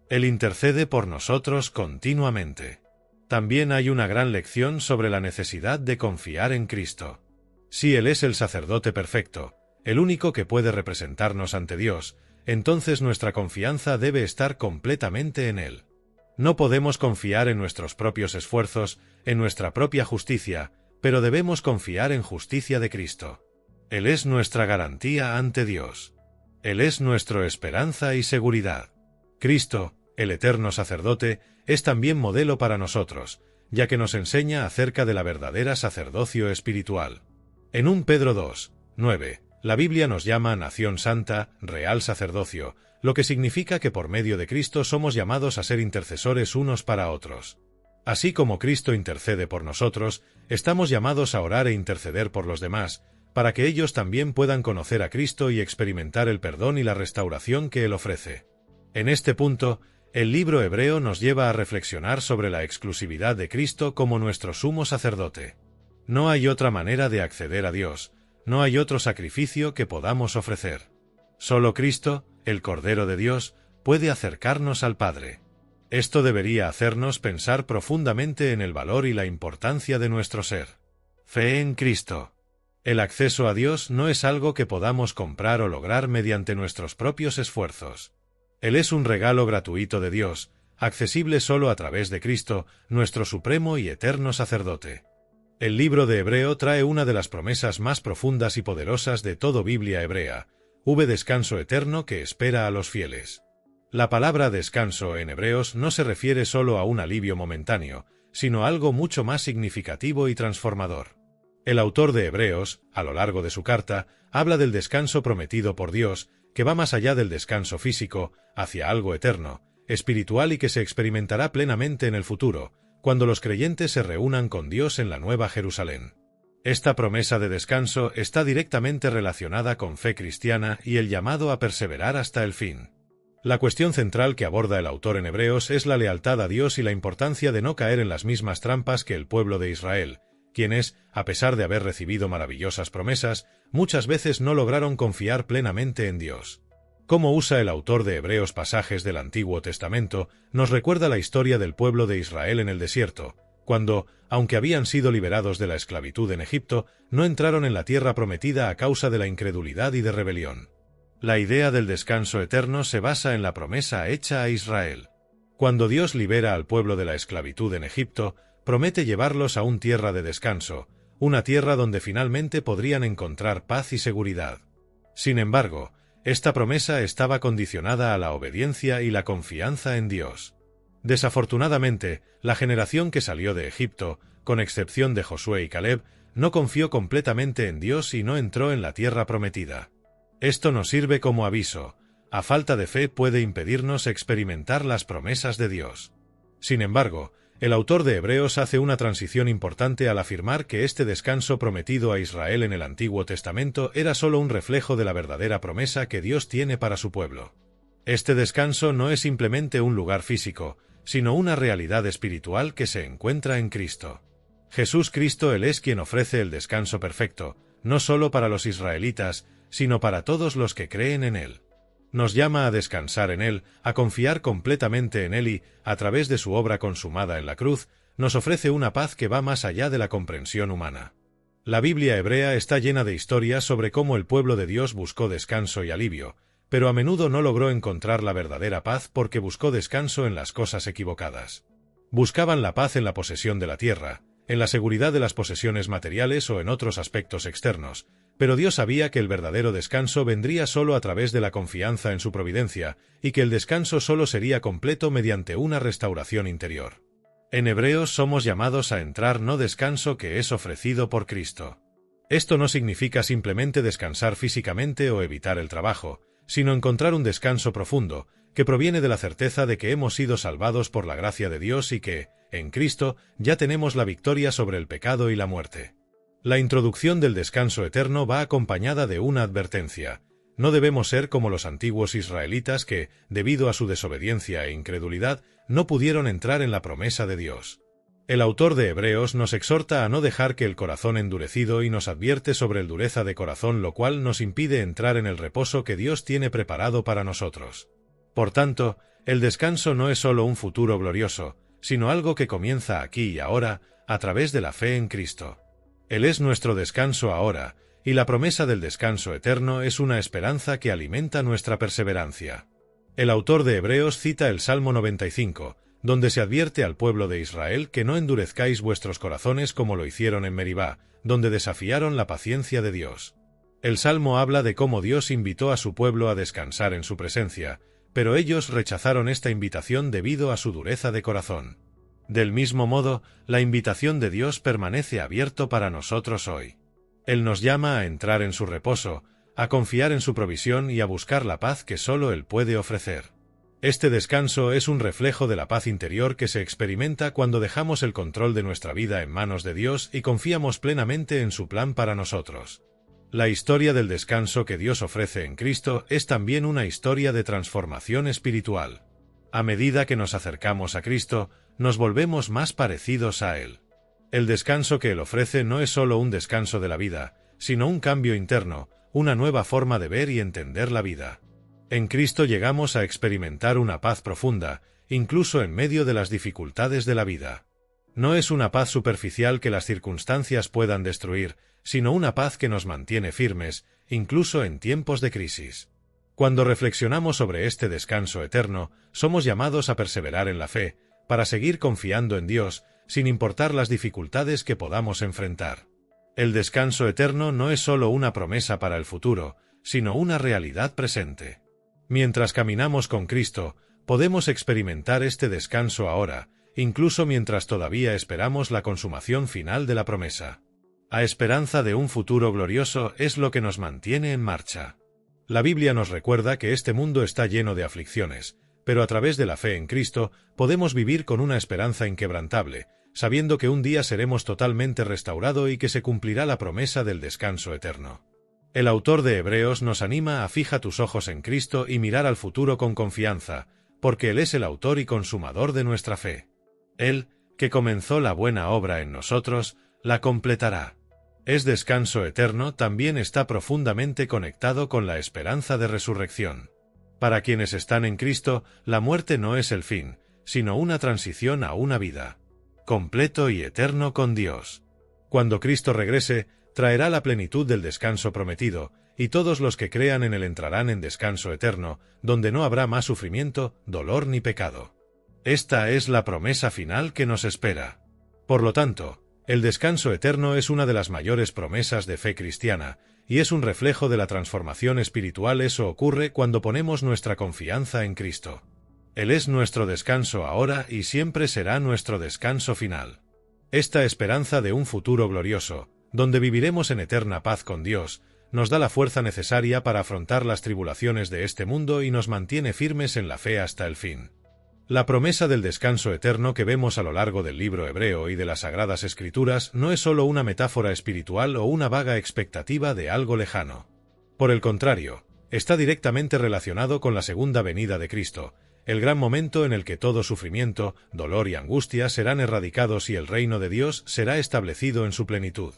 Él intercede por nosotros continuamente. También hay una gran lección sobre la necesidad de confiar en Cristo. Si Él es el sacerdote perfecto, el único que puede representarnos ante Dios, entonces nuestra confianza debe estar completamente en Él. No podemos confiar en nuestros propios esfuerzos, en nuestra propia justicia, pero debemos confiar en justicia de Cristo. Él es nuestra garantía ante Dios. Él es nuestra esperanza y seguridad. Cristo, el eterno sacerdote, es también modelo para nosotros, ya que nos enseña acerca de la verdadera sacerdocio espiritual. En 1 Pedro 2, 9, la Biblia nos llama nación santa, real sacerdocio, lo que significa que por medio de Cristo somos llamados a ser intercesores unos para otros. Así como Cristo intercede por nosotros, estamos llamados a orar e interceder por los demás, para que ellos también puedan conocer a Cristo y experimentar el perdón y la restauración que Él ofrece. En este punto, el libro hebreo nos lleva a reflexionar sobre la exclusividad de Cristo como nuestro sumo sacerdote. No hay otra manera de acceder a Dios, no hay otro sacrificio que podamos ofrecer. Solo Cristo, el Cordero de Dios, puede acercarnos al Padre. Esto debería hacernos pensar profundamente en el valor y la importancia de nuestro ser. Fe en Cristo. El acceso a Dios no es algo que podamos comprar o lograr mediante nuestros propios esfuerzos. Él es un regalo gratuito de Dios, accesible solo a través de Cristo, nuestro supremo y eterno sacerdote. El libro de Hebreo trae una de las promesas más profundas y poderosas de toda Biblia hebrea, descanso eterno que espera a los fieles. La palabra descanso en Hebreos no se refiere solo a un alivio momentáneo, sino a algo mucho más significativo y transformador. El autor de Hebreos, a lo largo de su carta, habla del descanso prometido por Dios, que va más allá del descanso físico, hacia algo eterno, espiritual y que se experimentará plenamente en el futuro, cuando los creyentes se reúnan con Dios en la Nueva Jerusalén. Esta promesa de descanso está directamente relacionada con fe cristiana y el llamado a perseverar hasta el fin. La cuestión central que aborda el autor en Hebreos es la lealtad a Dios y la importancia de no caer en las mismas trampas que el pueblo de Israel, quienes, a pesar de haber recibido maravillosas promesas, muchas veces no lograron confiar plenamente en Dios. Cómo usa el autor de Hebreos pasajes del Antiguo Testamento, nos recuerda la historia del pueblo de Israel en el desierto, cuando, aunque habían sido liberados de la esclavitud en Egipto, no entraron en la tierra prometida a causa de la incredulidad y de rebelión. La idea del descanso eterno se basa en la promesa hecha a Israel. Cuando Dios libera al pueblo de la esclavitud en Egipto, promete llevarlos a una tierra de descanso, una tierra donde finalmente podrían encontrar paz y seguridad. Sin embargo, esta promesa estaba condicionada a la obediencia y la confianza en Dios. Desafortunadamente, la generación que salió de Egipto, con excepción de Josué y Caleb, no confió completamente en Dios y no entró en la tierra prometida. Esto nos sirve como aviso: a falta de fe puede impedirnos experimentar las promesas de Dios. Sin embargo, el autor de Hebreos hace una transición importante al afirmar que este descanso prometido a Israel en el Antiguo Testamento era solo un reflejo de la verdadera promesa que Dios tiene para su pueblo. Este descanso no es simplemente un lugar físico, sino una realidad espiritual que se encuentra en Cristo. Jesús Cristo, Él es quien ofrece el descanso perfecto, no solo para los israelitas, sino para todos los que creen en Él. Nos llama a descansar en Él, a confiar completamente en Él y, a través de su obra consumada en la cruz, nos ofrece una paz que va más allá de la comprensión humana. La Biblia hebrea está llena de historias sobre cómo el pueblo de Dios buscó descanso y alivio, pero a menudo no logró encontrar la verdadera paz porque buscó descanso en las cosas equivocadas. Buscaban la paz en la posesión de la tierra, en la seguridad de las posesiones materiales o en otros aspectos externos, pero Dios sabía que el verdadero descanso vendría solo a través de la confianza en su providencia, y que el descanso solo sería completo mediante una restauración interior. En Hebreos somos llamados a entrar no descanso que es ofrecido por Cristo. Esto no significa simplemente descansar físicamente o evitar el trabajo, sino encontrar un descanso profundo, que proviene de la certeza de que hemos sido salvados por la gracia de Dios y que, en Cristo, ya tenemos la victoria sobre el pecado y la muerte. La introducción del descanso eterno va acompañada de una advertencia: no debemos ser como los antiguos israelitas que, debido a su desobediencia e incredulidad, no pudieron entrar en la promesa de Dios. El autor de Hebreos nos exhorta a no dejar que el corazón endurecido y nos advierte sobre el dureza de corazón, lo cual nos impide entrar en el reposo que Dios tiene preparado para nosotros. Por tanto, el descanso no es solo un futuro glorioso, sino algo que comienza aquí y ahora, a través de la fe en Cristo. Él es nuestro descanso ahora, y la promesa del descanso eterno es una esperanza que alimenta nuestra perseverancia. El autor de Hebreos cita el Salmo 95, donde se advierte al pueblo de Israel que no endurezcáis vuestros corazones como lo hicieron en Meribá, donde desafiaron la paciencia de Dios. El Salmo habla de cómo Dios invitó a su pueblo a descansar en su presencia, pero ellos rechazaron esta invitación debido a su dureza de corazón. Del mismo modo, la invitación de Dios permanece abierto para nosotros hoy. Él nos llama a entrar en su reposo, a confiar en su provisión y a buscar la paz que solo Él puede ofrecer. Este descanso es un reflejo de la paz interior que se experimenta cuando dejamos el control de nuestra vida en manos de Dios y confiamos plenamente en su plan para nosotros. La historia del descanso que Dios ofrece en Cristo es también una historia de transformación espiritual. A medida que nos acercamos a Cristo, nos volvemos más parecidos a Él. El descanso que Él ofrece no es solo un descanso de la vida, sino un cambio interno, una nueva forma de ver y entender la vida. En Cristo llegamos a experimentar una paz profunda, incluso en medio de las dificultades de la vida. No es una paz superficial que las circunstancias puedan destruir, sino una paz que nos mantiene firmes, incluso en tiempos de crisis. Cuando reflexionamos sobre este descanso eterno, somos llamados a perseverar en la fe, para seguir confiando en Dios, sin importar las dificultades que podamos enfrentar. El descanso eterno no es solo una promesa para el futuro, sino una realidad presente. Mientras caminamos con Cristo, podemos experimentar este descanso ahora, incluso mientras todavía esperamos la consumación final de la promesa. La esperanza de un futuro glorioso es lo que nos mantiene en marcha. La Biblia nos recuerda que este mundo está lleno de aflicciones, pero a través de la fe en Cristo podemos vivir con una esperanza inquebrantable, sabiendo que un día seremos totalmente restaurados y que se cumplirá la promesa del descanso eterno. El autor de Hebreos nos anima a fijar tus ojos en Cristo y mirar al futuro con confianza, porque Él es el autor y consumador de nuestra fe. Él, que comenzó la buena obra en nosotros, la completará. Este descanso eterno también está profundamente conectado con la esperanza de resurrección. Para quienes están en Cristo, la muerte no es el fin, sino una transición a una vida completo y eterno con Dios. Cuando Cristo regrese, traerá la plenitud del descanso prometido, y todos los que crean en Él entrarán en descanso eterno, donde no habrá más sufrimiento, dolor ni pecado. Esta es la promesa final que nos espera. Por lo tanto, el descanso eterno es una de las mayores promesas de fe cristiana, y es un reflejo de la transformación espiritual. Eso ocurre cuando ponemos nuestra confianza en Cristo. Él es nuestro descanso ahora y siempre será nuestro descanso final. Esta esperanza de un futuro glorioso, donde viviremos en eterna paz con Dios, nos da la fuerza necesaria para afrontar las tribulaciones de este mundo y nos mantiene firmes en la fe hasta el fin. La promesa del descanso eterno que vemos a lo largo del libro hebreo y de las Sagradas Escrituras no es solo una metáfora espiritual o una vaga expectativa de algo lejano. Por el contrario, está directamente relacionado con la segunda venida de Cristo, el gran momento en el que todo sufrimiento, dolor y angustia serán erradicados y el reino de Dios será establecido en su plenitud.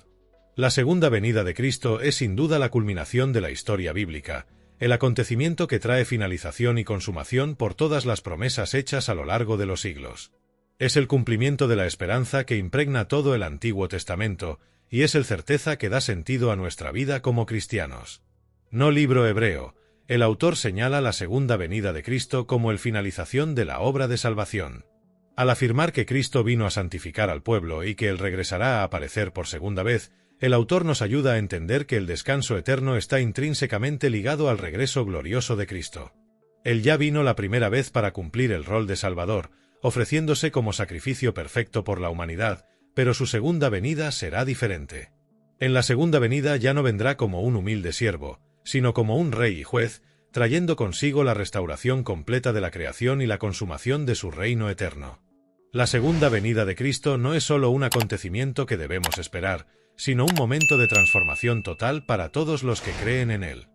La segunda venida de Cristo es sin duda la culminación de la historia bíblica, el acontecimiento que trae finalización y consumación por todas las promesas hechas a lo largo de los siglos. Es el cumplimiento de la esperanza que impregna todo el Antiguo Testamento, y es el certeza que da sentido a nuestra vida como cristianos. No libro hebreo, el autor señala la segunda venida de Cristo como el finalización de la obra de salvación. Al afirmar que Cristo vino a santificar al pueblo y que Él regresará a aparecer por segunda vez, el autor nos ayuda a entender que el descanso eterno está intrínsecamente ligado al regreso glorioso de Cristo. Él ya vino la primera vez para cumplir el rol de Salvador, ofreciéndose como sacrificio perfecto por la humanidad, pero su segunda venida será diferente. En la segunda venida ya no vendrá como un humilde siervo, sino como un rey y juez, trayendo consigo la restauración completa de la creación y la consumación de su reino eterno. La segunda venida de Cristo no es solo un acontecimiento que debemos esperar, sino un momento de transformación total para todos los que creen en Él.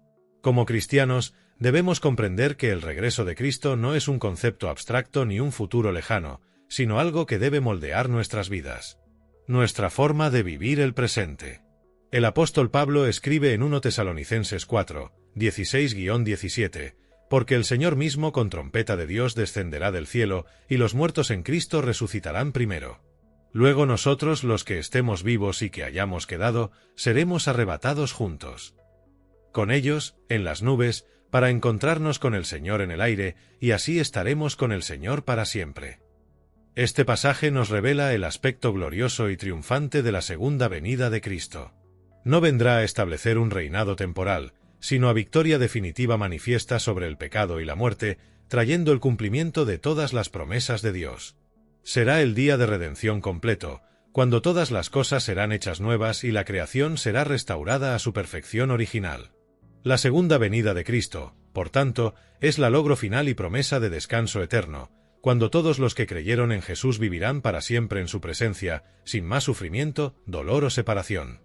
Como cristianos, debemos comprender que el regreso de Cristo no es un concepto abstracto ni un futuro lejano, sino algo que debe moldear nuestras vidas. Nuestra forma de vivir el presente. El apóstol Pablo escribe en 1 Tesalonicenses 4, 16-17, porque el Señor mismo con trompeta de Dios descenderá del cielo, y los muertos en Cristo resucitarán primero. Luego nosotros, los que estemos vivos y que hayamos quedado, seremos arrebatados juntos con ellos, en las nubes, para encontrarnos con el Señor en el aire, y así estaremos con el Señor para siempre. Este pasaje nos revela el aspecto glorioso y triunfante de la segunda venida de Cristo. No vendrá a establecer un reinado temporal, sino a victoria definitiva manifiesta sobre el pecado y la muerte, trayendo el cumplimiento de todas las promesas de Dios. Será el día de redención completo, cuando todas las cosas serán hechas nuevas y la creación será restaurada a su perfección original. La segunda venida de Cristo, por tanto, es la logro final y promesa de descanso eterno, cuando todos los que creyeron en Jesús vivirán para siempre en su presencia, sin más sufrimiento, dolor o separación.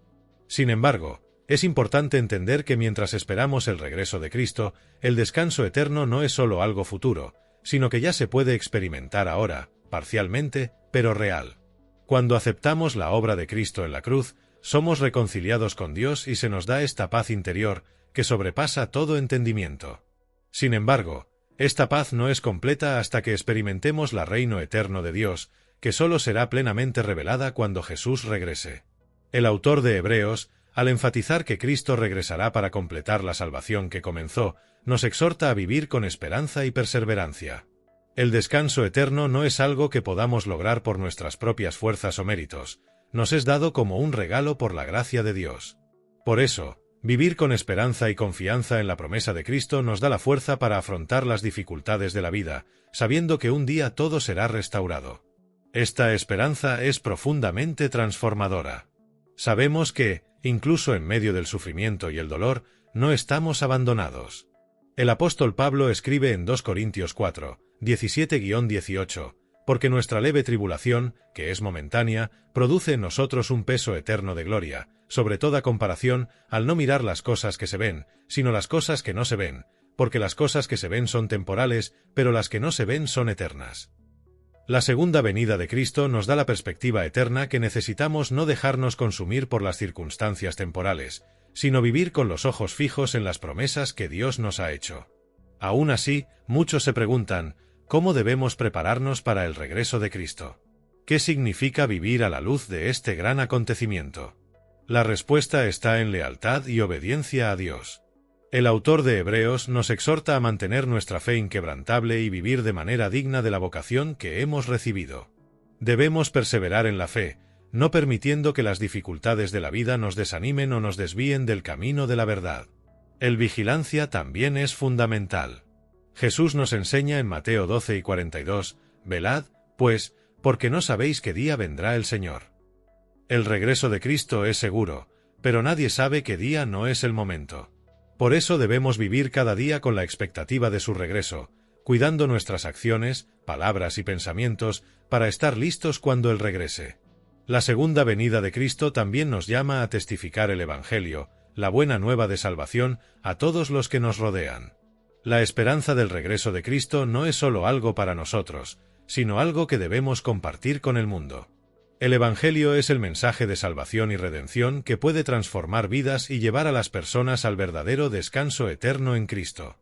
Sin embargo, es importante entender que mientras esperamos el regreso de Cristo, el descanso eterno no es solo algo futuro, sino que ya se puede experimentar ahora, parcialmente, pero real. Cuando aceptamos la obra de Cristo en la cruz, somos reconciliados con Dios y se nos da esta paz interior que sobrepasa todo entendimiento. Sin embargo, esta paz no es completa hasta que experimentemos la reino eterno de Dios, que solo será plenamente revelada cuando Jesús regrese. El autor de Hebreos, al enfatizar que Cristo regresará para completar la salvación que comenzó, nos exhorta a vivir con esperanza y perseverancia. El descanso eterno no es algo que podamos lograr por nuestras propias fuerzas o méritos, nos es dado como un regalo por la gracia de Dios. Por eso, vivir con esperanza y confianza en la promesa de Cristo nos da la fuerza para afrontar las dificultades de la vida, sabiendo que un día todo será restaurado. Esta esperanza es profundamente transformadora. Sabemos que, incluso en medio del sufrimiento y el dolor, no estamos abandonados. El apóstol Pablo escribe en 2 Corintios 4, 17-18, porque nuestra leve tribulación, que es momentánea, produce en nosotros un peso eterno de gloria, sobre toda comparación, al no mirar las cosas que se ven, sino las cosas que no se ven, porque las cosas que se ven son temporales, pero las que no se ven son eternas. La segunda venida de Cristo nos da la perspectiva eterna que necesitamos no dejarnos consumir por las circunstancias temporales, sino vivir con los ojos fijos en las promesas que Dios nos ha hecho. Aún así, muchos se preguntan, ¿cómo debemos prepararnos para el regreso de Cristo? ¿Qué significa vivir a la luz de este gran acontecimiento? La respuesta está en lealtad y obediencia a Dios. El autor de Hebreos nos exhorta a mantener nuestra fe inquebrantable y vivir de manera digna de la vocación que hemos recibido. Debemos perseverar en la fe, no permitiendo que las dificultades de la vida nos desanimen o nos desvíen del camino de la verdad. El vigilancia también es fundamental. Jesús nos enseña en Mateo 12:42, «Velad, pues, porque no sabéis qué día vendrá el Señor». El regreso de Cristo es seguro, pero nadie sabe qué día no es el momento. Por eso debemos vivir cada día con la expectativa de su regreso, cuidando nuestras acciones, palabras y pensamientos para estar listos cuando Él regrese. La segunda venida de Cristo también nos llama a testificar el Evangelio, la buena nueva de salvación, a todos los que nos rodean. La esperanza del regreso de Cristo no es solo algo para nosotros, sino algo que debemos compartir con el mundo. El Evangelio es el mensaje de salvación y redención que puede transformar vidas y llevar a las personas al verdadero descanso eterno en Cristo.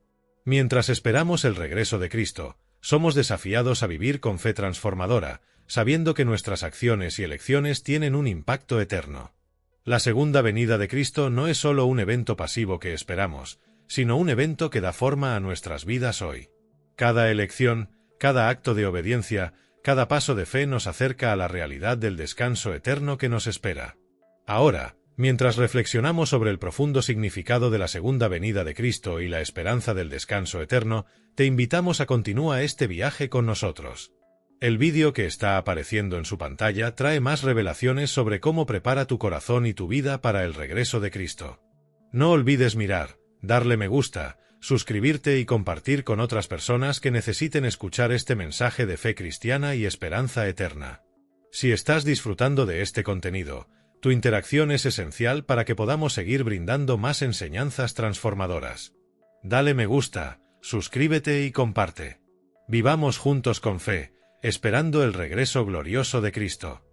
Mientras esperamos el regreso de Cristo, somos desafiados a vivir con fe transformadora, sabiendo que nuestras acciones y elecciones tienen un impacto eterno. La segunda venida de Cristo no es solo un evento pasivo que esperamos, sino un evento que da forma a nuestras vidas hoy. Cada elección, cada acto de obediencia, cada paso de fe nos acerca a la realidad del descanso eterno que nos espera. Ahora, mientras reflexionamos sobre el profundo significado de la segunda venida de Cristo y la esperanza del descanso eterno, te invitamos a continuar este viaje con nosotros. El vídeo que está apareciendo en su pantalla trae más revelaciones sobre cómo prepara tu corazón y tu vida para el regreso de Cristo. No olvides mirar, darle me gusta, suscribirte y compartir con otras personas que necesiten escuchar este mensaje de fe cristiana y esperanza eterna. Si estás disfrutando de este contenido, tu interacción es esencial para que podamos seguir brindando más enseñanzas transformadoras. Dale me gusta, suscríbete y comparte. Vivamos juntos con fe, esperando el regreso glorioso de Cristo.